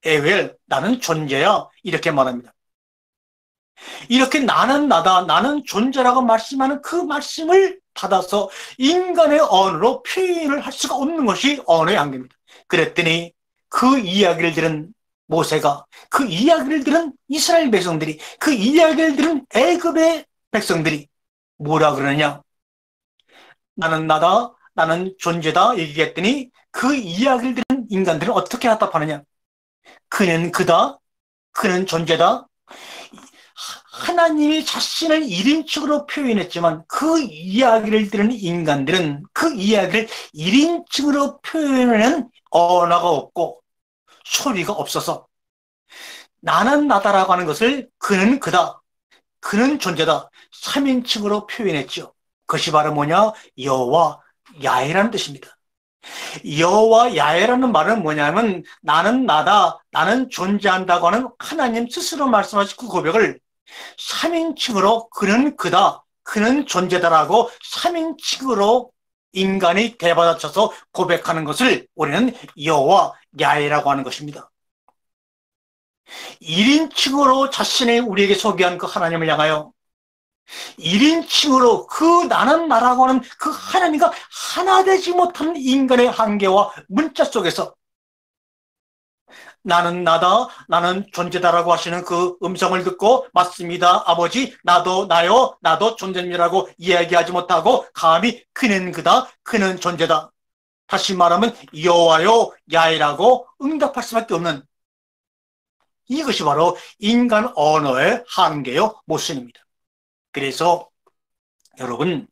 에웰, 나는 존재야. 이렇게 말합니다. 이렇게 나는 나다, 나는 존재라고 말씀하는 그 말씀을 받아서 인간의 언어로 표현을 할 수가 없는 것이 언어의 한계입니다. 그랬더니 그 이야기를 들은 모세가, 그 이야기를 들은 이스라엘 백성들이, 그 이야기를 들은 애굽의 백성들이 뭐라 그러느냐? 나는 나다, 나는 존재다 얘기했더니 그 이야기를 들은 인간들은 어떻게 답하느냐? 그는 그다, 그는 존재다. 하나님이 자신을 1인칭으로 표현했지만 그 이야기를 들은 인간들은 그 이야기를 1인칭으로 표현하는 언어가 없고 소리가 없어서 나는 나다라고 하는 것을 그는 그다, 그는 존재다 3인칭으로 표현했죠. 그것이 바로 뭐냐? 여호와 야훼라는 뜻입니다. 여호와 야훼라는 말은 뭐냐면 나는 나다, 나는 존재한다고 하는 하나님 스스로 말씀하신 그 고백을 3인칭으로 그는 그다, 그는 존재다라고 3인칭으로 인간이 대받아쳐서 고백하는 것을 우리는 여호와 야훼라고 하는 것입니다. 1인칭으로 자신을 우리에게 소개한 그 하나님을 향하여 1인칭으로 그 나는 나라고 하는 그 하나님과 하나 되지 못하는 인간의 한계와 문자 속에서 나는 나다, 나는 존재다라고 하시는 그 음성을 듣고 맞습니다, 아버지, 나도 나요, 나도 존재입니다라고 이야기하지 못하고 감히 그는 그다, 그는 존재다. 다시 말하면 여호와요 야훼라고 응답할 수밖에 없는 이것이 바로 인간 언어의 한계요 모순입니다. 그래서 여러분,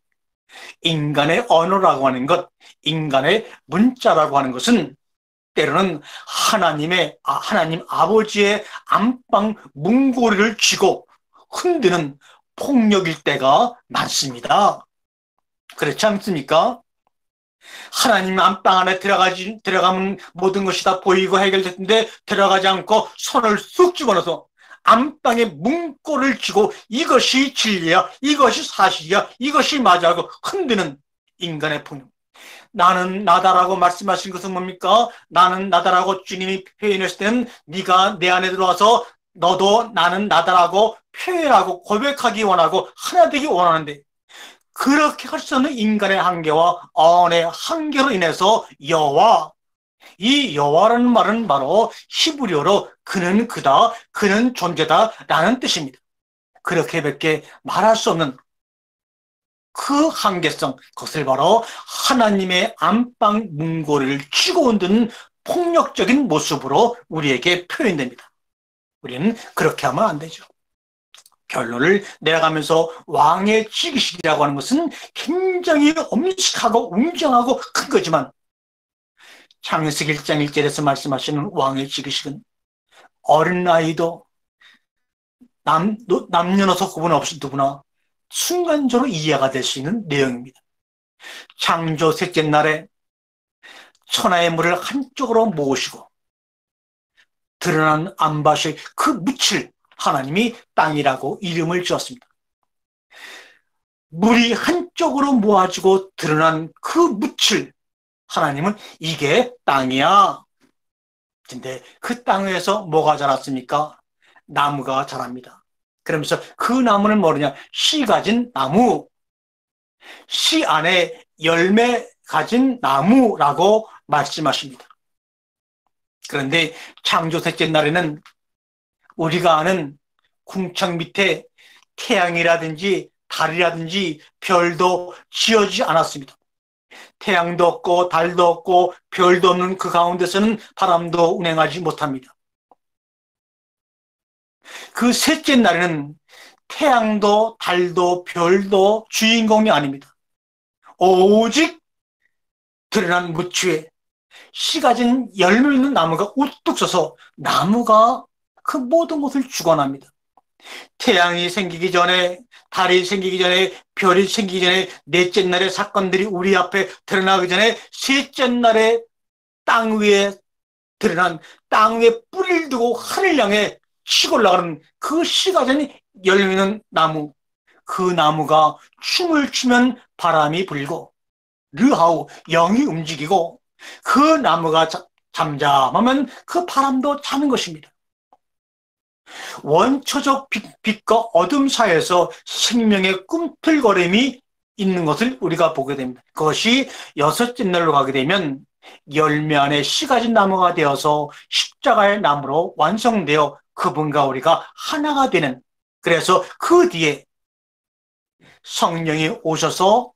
인간의 언어라고 하는 것, 인간의 문자라고 하는 것은 때로는 하나님 아버지의 안방 문고리를 쥐고 흔드는 폭력일 때가 많습니다. 그렇지 않습니까? 하나님 안방 안에 들어가면 모든 것이 다 보이고 해결됐는데 들어가지 않고 손을 쑥 집어넣어서 안방에 문고리를 쥐고 이것이 진리야, 이것이 사실이야, 이것이 맞아고 흔드는 인간의 폭력. 나는 나다라고 말씀하신 것은 뭡니까? 나는 나다라고 주님이 표현했을 때는 네가 내 안에 들어와서 너도 나는 나다라고 표현하고 고백하기 원하고 하나 되기 원하는데 그렇게 할 수 없는 인간의 한계와 언어의 한계로 인해서 여호와, 이 여호와라는 말은 바로 히브리어로 그는 그다, 그는 존재다 라는 뜻입니다. 그렇게밖에 말할 수 없는 그 한계성, 그것을 바로 하나님의 안방 문고리를 쥐고 흔드는 폭력적인 모습으로 우리에게 표현됩니다. 우리는 그렇게 하면 안 되죠. 결론을 내려가면서 왕의 지기식이라고 하는 것은 굉장히 엄직하고 웅장하고 큰 거지만 창세기 1장 1절에서 말씀하시는 왕의 지기식은 어린아이도 남녀노소 구분 없이 누구나 순간적으로 이해가 될 수 있는 내용입니다. 창조 셋째 날에 천하의 물을 한쪽으로 모으시고 드러난 암밭의 그 묻을 하나님이 땅이라고 이름을 지었습니다. 물이 한쪽으로 모아지고 드러난 그 묻을 하나님은 이게 땅이야. 근데 그 땅에서 뭐가 자랐습니까? 나무가 자랍니다. 그러면서 그 나무는 뭐냐? 씨 가진 나무, 씨 안에 열매 가진 나무라고 말씀하십니다. 그런데 창조 셋째 날에는 우리가 아는 궁창 밑에 태양이라든지 달이라든지 별도 지어지지 않았습니다. 태양도 없고 달도 없고 별도 없는 그 가운데서는 바람도 운행하지 못합니다. 그 셋째 날에는 태양도 달도 별도 주인공이 아닙니다. 오직 드러난 묻 위에 씨 가진 열매 있는 나무가 우뚝 서서 나무가 그 모든 것을 주관합니다. 태양이 생기기 전에, 달이 생기기 전에, 별이 생기기 전에, 넷째 날의 사건들이 우리 앞에 드러나기 전에 셋째 날에 땅 위에 드러난, 땅 위에 뿌리를 두고 하늘 향해 치고 올라가는 그 씨 가진 열매 있는 나무, 그 나무가 춤을 추면 바람이 불고 르하우 영이 움직이고 그 나무가 잠잠하면 그 바람도 자는 것입니다. 원초적 빛과 어둠 사이에서 생명의 꿈틀거림이 있는 것을 우리가 보게 됩니다. 그것이 여섯째 날로 가게 되면 열매 안에 씨 가진 나무가 되어서 십자가의 나무로 완성되어 그분과 우리가 하나가 되는, 그래서 그 뒤에 성령이 오셔서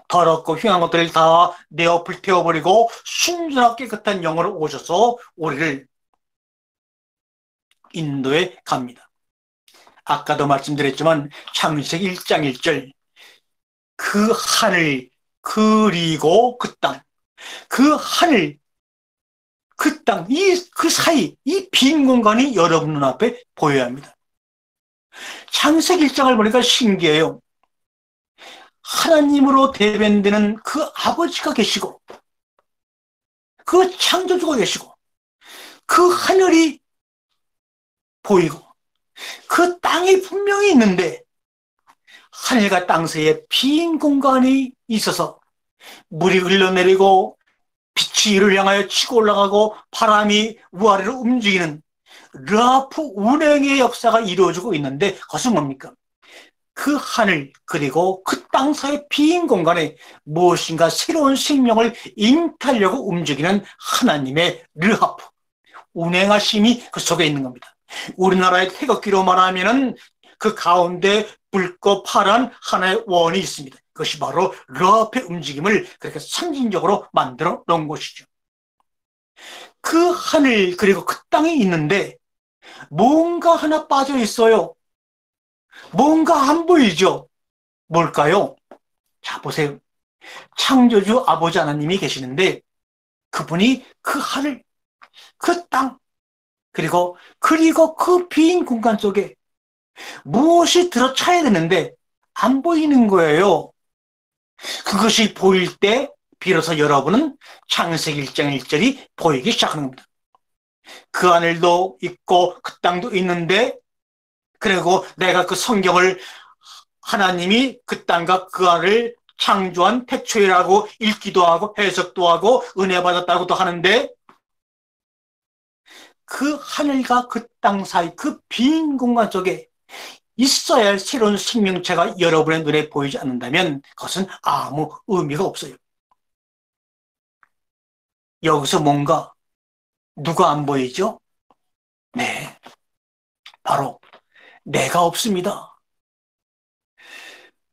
더럽고 흉한 것들을 다 내어 불태워버리고 순전하고 깨끗한 영으로 오셔서 우리를 인도에 갑니다. 아까도 말씀드렸지만 창세기 1장 1절 그 하늘 그리고 그 땅, 그 하늘 그 땅, 그 사이 이 빈 공간이 여러분 눈앞에 보여야 합니다. 창세기 1장을 보니까 신기해요. 하나님으로 대변되는 그 아버지가 계시고 그 창조주가 계시고 그 하늘이 보이고 그 땅이 분명히 있는데 하늘과 땅 사이에 빈 공간이 있어서 물이 흘러내리고 빛이 이를 향하여 치고 올라가고 바람이 위아래로 움직이는 르하프 운행의 역사가 이루어지고 있는데 그것은 뭡니까? 그 하늘 그리고 그 땅 사이의 빈 공간에 무엇인가 새로운 생명을 잉태하려고 움직이는 하나님의 르하프 운행하심이 그 속에 있는 겁니다. 우리나라의 태극기로 말하면은 그 가운데 붉고 파란 하나의 원이 있습니다. 그것이 바로 르하프의 움직임을 그렇게 상징적으로 만들어 놓은 것이죠. 그 하늘 그리고 그 땅이 있는데 뭔가 하나 빠져 있어요. 뭔가 안 보이죠? 뭘까요? 자, 보세요. 창조주 아버지 하나님이 계시는데 그분이 그 하늘, 그 땅, 그리고 그 빈 공간 속에 무엇이 들어차야 되는데 안 보이는 거예요. 그것이 보일 때 비로소 여러분은 창세기 1장 1절이 보이기 시작하는 겁니다. 그 하늘도 있고 그 땅도 있는데 그리고 내가 그 성경을 하나님이 그 땅과 그 하늘을 창조한 태초이라고 읽기도 하고 해석도 하고 은혜 받았다고도 하는데 그 하늘과 그 땅 사이 그 빈 공간 속에 있어야 할 새로운 생명체가 여러분의 눈에 보이지 않는다면 그것은 아무 의미가 없어요. 여기서 뭔가 누가 안 보이죠? 네, 바로 내가 없습니다.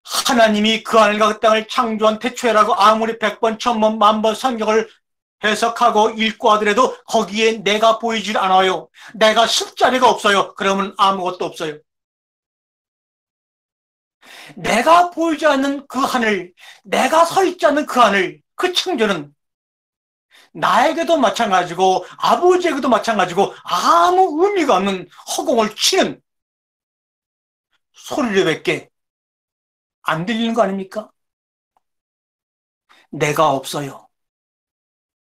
하나님이 그 하늘과 그 땅을 창조한 태초에라고 아무리 100번, 1000번, 10,000번 성경을 해석하고 읽고 하더라도 거기에 내가 보이질 않아요. 내가 쉴 자리가 없어요. 그러면 아무것도 없어요. 내가 보이지 않는 그 하늘, 내가 서 있지 않는 그 하늘, 그 창조는 나에게도 마찬가지고 아버지에게도 마찬가지고 아무 의미가 없는 허공을 치는 소리를밖에 안 들리는 거 아닙니까? 내가 없어요.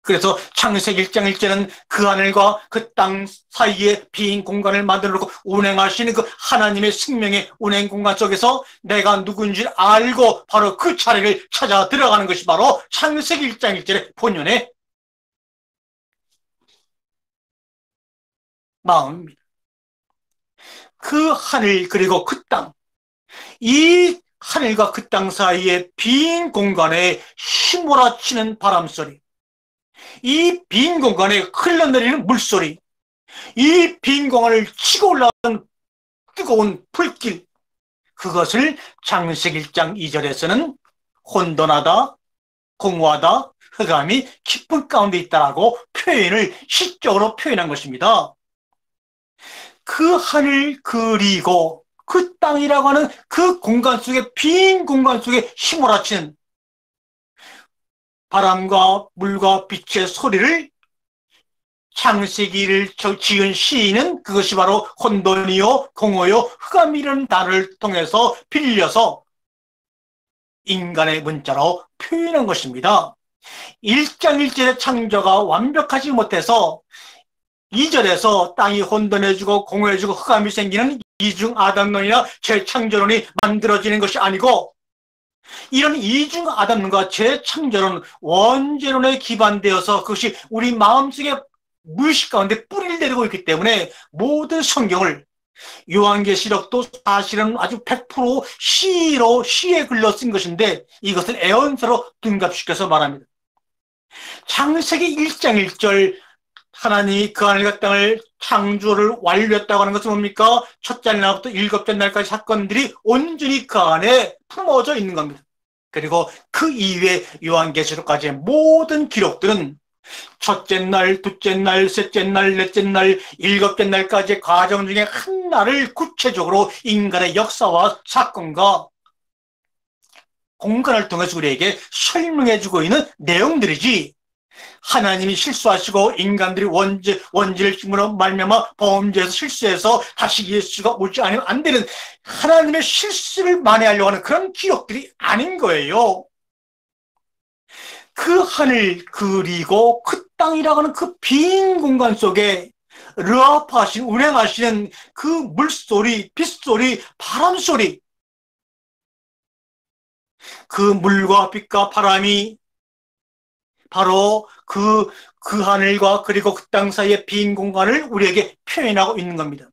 그래서 창세기 1장 1절은 그 하늘과 그 땅 사이에 빈 공간을 만들어 놓고 운행하시는 그 하나님의 생명의 운행 공간 속에서 내가 누군지 알고 바로 그 자리를 찾아 들어가는 것이 바로 창세기 1장 1절의 본연의 마음입니다. 그 하늘 그리고 그 땅, 이 하늘과 그 땅 사이에 빈 공간에 휘몰아치는 바람소리, 이 빈 공간에 흘러내리는 물소리, 이 빈 공간을 치고 올라가는 뜨거운 불길, 그것을 창세기 1장 2절에서는 혼돈하다, 공허하다, 흑암이 깊은 가운데 있다라고 표현을 시적으로 표현한 것입니다. 그 하늘 그리고 그 땅이라고 하는 그 공간 속에 빈 공간 속에 휘몰아치는 바람과 물과 빛의 소리를 창세기를 지은 시인은 그것이 바로 혼돈이요 공허요 흑암이라는 단어를 통해서 빌려서 인간의 문자로 표현한 것입니다. 1장 1절의 창조가 완벽하지 못해서 2절에서 땅이 혼돈해지고 공허해지고 흑암이 생기는 이중 아담론이나 재창조론이 만들어지는 것이 아니고, 이런 이중 아담론과 재창조론, 원죄론에 기반되어서 그것이 우리 마음속에 무의식 가운데 뿌리를 내리고 있기 때문에 모든 성경을, 요한계시록도 사실은 아주 100% 시에 글러 쓴 것인데 이것을 애언서로 둔갑시켜서 말합니다. 창세기 1장 1절 하나님이 그 하늘과 땅을 창조를 완료했다고 하는 것은 뭡니까? 첫째 날부터 일곱째 날까지 사건들이 온전히 그 안에 품어져 있는 겁니다. 그리고 그 이후에 요한계시록까지의 모든 기록들은 첫째 날, 둘째 날, 셋째 날, 넷째 날, 일곱째 날까지의 과정 중에 한 날을 구체적으로 인간의 역사와 사건과 공간을 통해서 우리에게 설명해주고 있는 내용들이지, 하나님이 실수하시고 인간들이 원죄를 힘으로 말미암아 범죄해서 실수해서 다시 예수가 오지 않으면 안 되는 하나님의 실수를 만회하려고 하는 그런 기록들이 아닌 거예요. 그 하늘 그리고 그 땅이라고 하는 그 빈 공간 속에 르아파하신 운행하시는 그 물소리, 빗소리, 바람소리, 그 물과 빛과 바람이 바로 그 하늘과 그리고 그 땅 사이의 빈 공간을 우리에게 표현하고 있는 겁니다.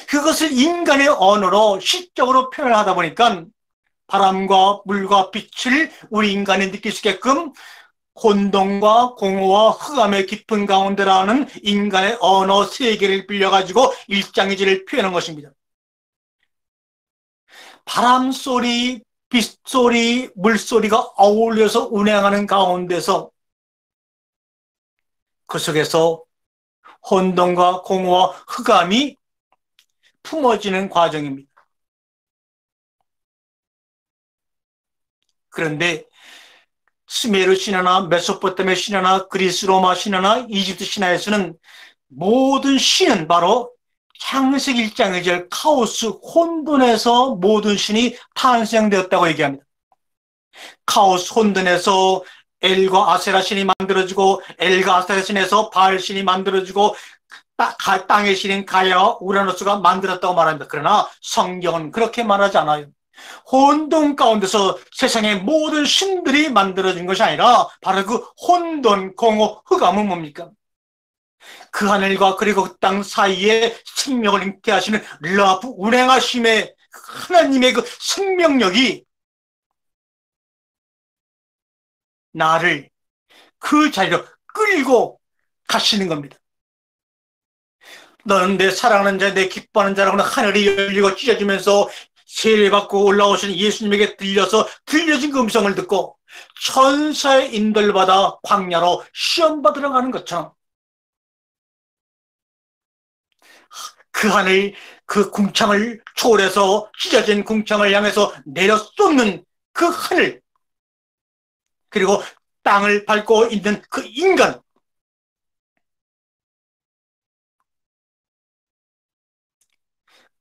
그것을 인간의 언어로 시적으로 표현하다 보니까 바람과 물과 빛을 우리 인간이 느낄 수 있게끔 혼돈과 공허와 흑암의 깊은 가운데라는 인간의 언어 세계를 빌려가지고 일장이지를 표현한 것입니다. 바람소리, 빗소리, 물소리가 어울려서 운행하는 가운데서 그 속에서 혼돈과 공허와 흑암이 품어지는 과정입니다. 그런데 스메르 신화나 메소포타미아 신화나 그리스 로마 신화나 이집트 신화에서는 모든 신은 바로 창세기 1장 1절 카오스, 혼돈에서 모든 신이 탄생되었다고 얘기합니다. 카오스, 혼돈에서 엘과 아세라 신이 만들어지고, 엘과 아세라 신에서 바알 신이 만들어지고, 땅의 신인 가야와 우라노스가 만들었다고 말합니다. 그러나 성경은 그렇게 말하지 않아요. 혼돈 가운데서 세상의 모든 신들이 만들어진 것이 아니라 바로 그 혼돈, 공허, 흑암은 뭡니까? 그 하늘과 그리고 그 땅 사이에 생명을 잉태하시는 르아프 운행하심의 하나님의 그 생명력이 나를 그 자리로 끌고 가시는 겁니다. 너는 내 사랑하는 자, 내 기뻐하는 자라고는 하늘이 열리고 찢어지면서 세례받고 올라오신 예수님에게 들려진 그 음성을 듣고 천사의 인도를 받아 광야로 시험받으러 가는 것처럼 그 하늘, 그 궁창을 초월해서 찢어진 궁창을 향해서 내려 쏟는 그 하늘, 그리고 땅을 밟고 있는 그 인간,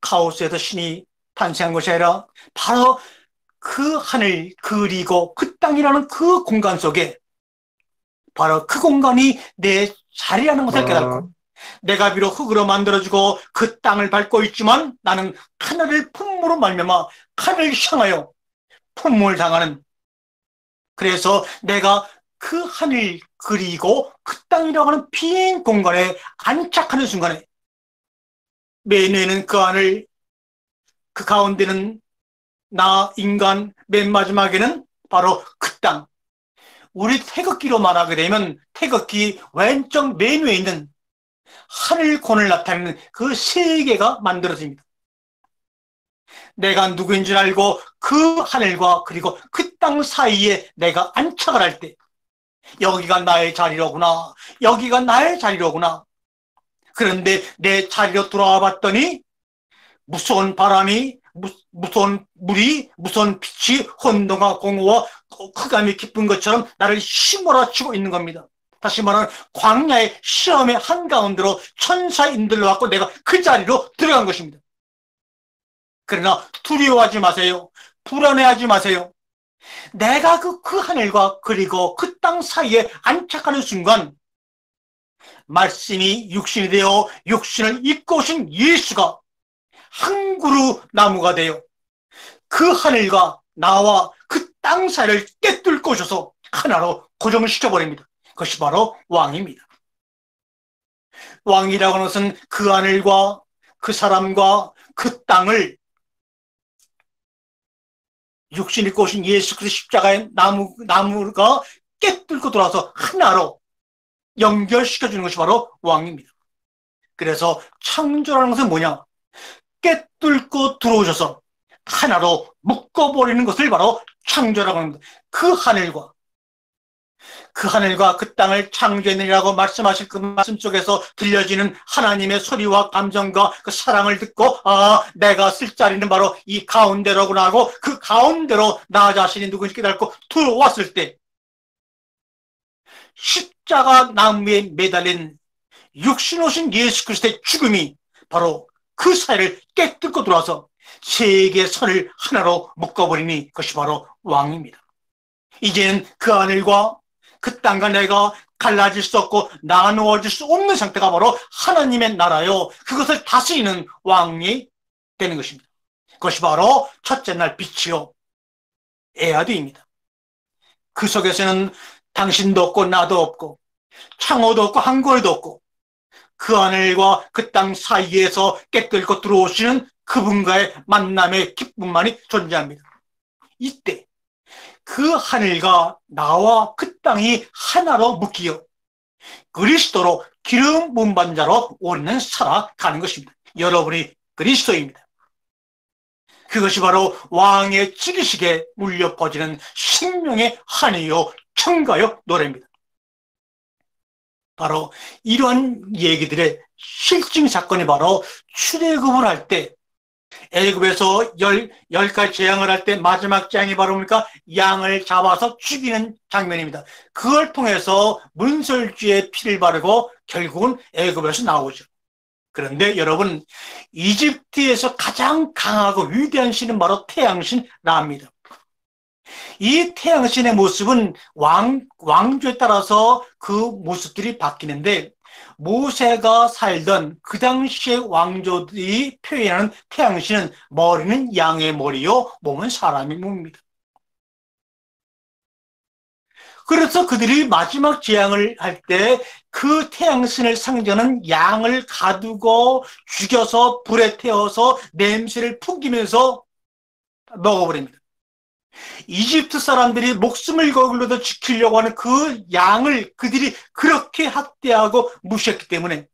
카오스에서 신이 탄생한 것이 아니라 바로 그 하늘 그리고 그 땅이라는 그 공간 속에 바로 그 공간이 내 자리라는 것을 깨닫고, 내가 비록 흙으로 만들어지고 그 땅을 밟고 있지만 나는 하늘을 품으로 말미암아 하늘을 향하여 품을 당하는, 그래서 내가 그 하늘 그리고 그 땅이라고 하는 빈 공간에 안착하는 순간에 맨 위에는 그 하늘, 그 가운데는 나 인간, 맨 마지막에는 바로 그 땅. 우리 태극기로 말하게 되면 태극기 왼쪽 맨 위에 있는 하늘권을 나타내는 그 세계가 만들어집니다. 내가 누구인 줄 알고 그 하늘과 그리고 그 땅 사이에 내가 안착을 할 때 여기가 나의 자리로구나, 여기가 나의 자리로구나. 그런데 내 자리로 돌아와 봤더니 무서운 바람이 무서운 물이, 무서운 빛이 혼돈과 공허와 흑암이 깊은 것처럼 나를 휘몰아치고 있는 겁니다. 다시 말하면 광야의 시험의 한가운데로 천사의 인들로 왔고 내가 그 자리로 들어간 것입니다. 그러나 두려워하지 마세요. 불안해하지 마세요. 내가 그 하늘과 그리고 그 땅 사이에 안착하는 순간 말씀이 육신이 되어 육신을 입고 오신 예수가 한 그루 나무가 되어 그 하늘과 나와 그 땅 사이를 깨뚫고 오셔서 하나로 고정시켜버립니다. 그것이 바로 왕입니다. 왕이라고 하는 것은 그 하늘과 그 사람과 그 땅을 육신 입고 오신 예수 그리스도 십자가의 나무가 깨뚫고 돌아서 하나로 연결시켜주는 것이 바로 왕입니다. 그래서 창조라는 것은 뭐냐? 깨뚫고 들어오셔서 하나로 묶어버리는 것을 바로 창조라고 합니다. 그 하늘과 그 땅을 창조했느니라고 말씀하실 그 말씀 속에서 들려지는 하나님의 소리와 감정과 그 사랑을 듣고 내가 쓸 자리는 바로 이 가운데로구나 하고 그 가운데로 나 자신이 누구인지 깨닫고 들어왔을 때 십자가 나무에 매달린 육신 오신 예수 그리스도의 죽음이 바로 그 사이를 깨뚫고 들어와서 세계의 선을 하나로 묶어버리니 그것이 바로 왕입니다. 이제는 그 하늘과 그 땅과 내가 갈라질 수 없고 나누어질 수 없는 상태가 바로 하나님의 나라요. 그것을 다스리는 왕이 되는 것입니다. 그것이 바로 첫째 날 빛이요 에아드입니다. 그 속에서는 당신도 없고 나도 없고 창호도 없고 한고리도 없고 그 하늘과 그 땅 사이에서 깨뚫고 들어오시는 그분과의 만남의 기쁨만이 존재합니다. 이때 그 하늘과 나와 그 땅이 하나로 묶이어 그리스도로 기름 부은 자로 우리는 살아가는 것입니다. 여러분이 그리스도입니다. 그것이 바로 왕의 지기식에 물려 퍼지는 생명의 한이요 청가요 노래입니다. 바로 이러한 얘기들의 실증 사건이 바로 출애굽을 할 때 애굽에서 열 가지 재앙을 할 때 마지막 재앙이 바로 뭡니까? 양을 잡아서 죽이는 장면입니다. 그걸 통해서 문설주의 피를 바르고 결국은 애굽에서 나오죠. 그런데 여러분, 이집트에서 가장 강하고 위대한 신은 바로 태양신 라입니다. 이 태양신의 모습은 왕조에 따라서 그 모습들이 바뀌는데 모세가 살던 그 당시의 왕조들이 표현하는 태양신은 머리는 양의 머리요 몸은 사람의 몸입니다. 그래서 그들이 마지막 재앙을 할 때 그 태양신을 상징하는 양을 가두고 죽여서 불에 태워서 냄새를 풍기면서 먹어버립니다. 이집트 사람들이 목숨을 걸고도 지키려고 하는 그 양을 그들이 그렇게 학대하고 무시했기 때문에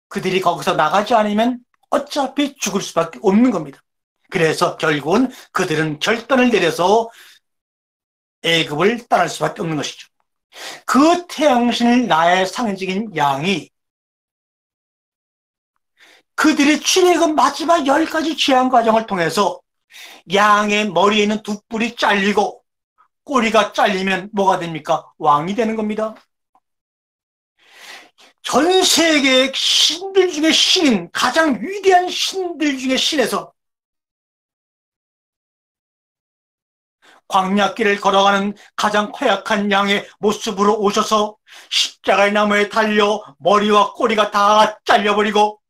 그들이 거기서 나가지 않으면 어차피 죽을 수밖에 없는 겁니다. 그래서 결국은 그들은 결단을 내려서 애굽을 떠날 수밖에 없는 것이죠. 그 태양신을 나의 상징인 양이 그들이 출애굽 마지막 10가지 재앙 과정을 통해서 양의 머리에 있는 두 뿔이 잘리고 꼬리가 잘리면 뭐가 됩니까? 왕이 되는 겁니다. 전 세계의 신들 중에 신인, 가장 위대한 신들 중에 신에서 광야길을 걸어가는 가장 허약한 양의 모습으로 오셔서 십자가의 나무에 달려 머리와 꼬리가 다 잘려버리고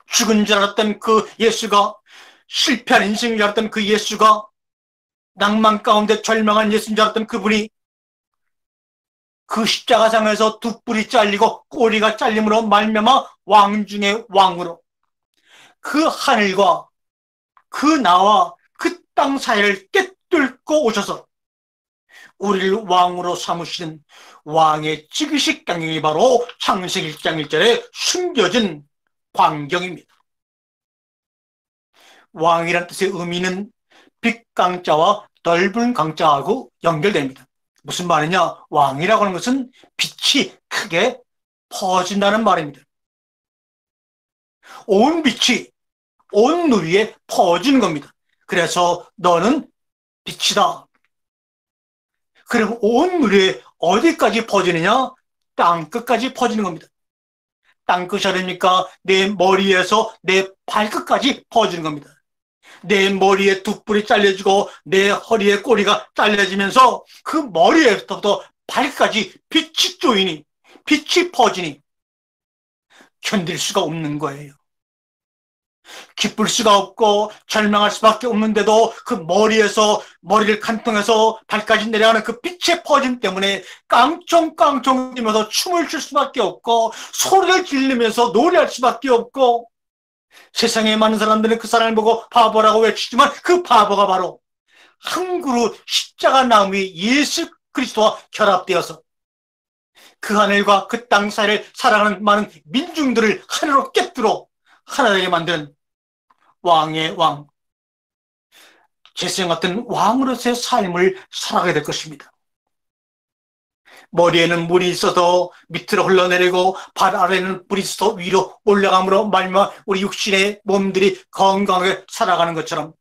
죽은 줄 알았던 그 예수가, 실패한 인생인 줄 알았던 그 예수가, 낭만 가운데 절망한 예수인 줄 알았던 그분이 그 십자가상에서 두 뿔이 잘리고 꼬리가 잘림으로 말미암아 왕 중의 왕으로 그 하늘과 그 나와 그 땅 사이를 깨뚫고 오셔서 우리를 왕으로 삼으시는 왕의 지그식 강령이 바로 창세기 1장 1절에 숨겨진 광경입니다. 왕이란 뜻의 의미는 빛강자와 넓은 강자하고 연결됩니다. 무슨 말이냐? 왕이라고 하는 것은 빛이 크게 퍼진다는 말입니다. 온 빛이 온 누리에 퍼지는 겁니다. 그래서 너는 빛이다. 그럼 온 누리에 어디까지 퍼지느냐? 땅 끝까지 퍼지는 겁니다. 땅 끝이 어딥니까? 내 머리에서 내 발끝까지 퍼지는 겁니다. 내 머리에 두 뿔이 잘려지고 내 허리에 꼬리가 잘려지면서 그 머리에서부터 발까지 빛이 쪼이니, 빛이 퍼지니 견딜 수가 없는 거예요. 기쁠 수가 없고 절망할 수밖에 없는데도 그 머리를 간통해서 발까지 내려가는 그 빛의 퍼짐 때문에 깡총깡총 뛰면서 춤을 출 수밖에 없고 소리를 지르면서 노래할 수밖에 없고, 세상에 많은 사람들은 그 사람을 보고 바보라고 외치지만 그 바보가 바로 한 그루 십자가 나무 위 예수 그리스도와 결합되어서 그 하늘과 그 땅 사이를 살아가는 많은 민중들을 하나로 깨뜨려 하나 되게 만드는 왕의 왕, 제사장 같은 왕으로서의 삶을 살아가게 될 것입니다. 머리에는 물이 있어도 밑으로 흘러내리고 발 아래에는 물이 있어도 위로 올라감으로 말미암아 우리 육신의 몸들이 건강하게 살아가는 것처럼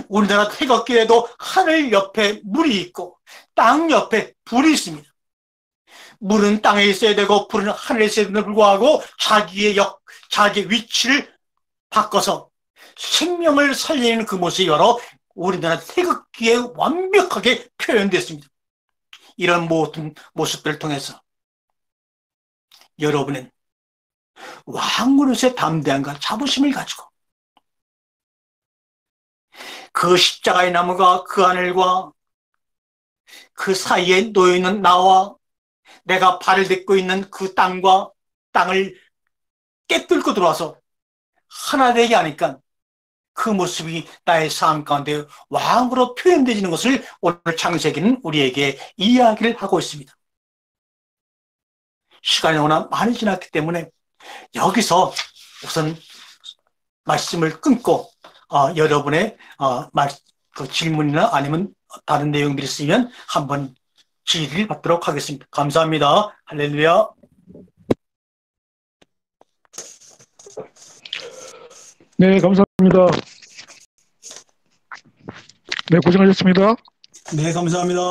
우리나라 태극기에도 하늘 옆에 물이 있고 땅 옆에 불이 있습니다. 물은 땅에 있어야 되고 불은 하늘에 있어야 되는데 불구하고 자기의 위치를 바꿔서 생명을 살리는 그 모습이 바로 우리나라 태극기에 완벽하게 표현됐습니다. 이런 모든 모습들을 통해서 여러분은 왕으로서의 담대함과 자부심을 가지고 그 십자가의 나무가 그 하늘과 그 사이에 놓여있는 나와 내가 발을 딛고 있는 그 땅을 깨뚫고 들어와서 하나 되게 하니까 그 모습이 나의 삶 가운데 왕으로 표현되지는 것을 오늘 창세기는 우리에게 이야기를 하고 있습니다. 시간이 너무나 많이 지났기 때문에 여기서 우선 말씀을 끊고 여러분의 그 질문이나 아니면 다른 내용들이 있으면 한번 질의를 받도록 하겠습니다. 감사합니다. 할렐루야. 네, 감사합니다. 네, 고생하셨습니다. 네, 감사합니다.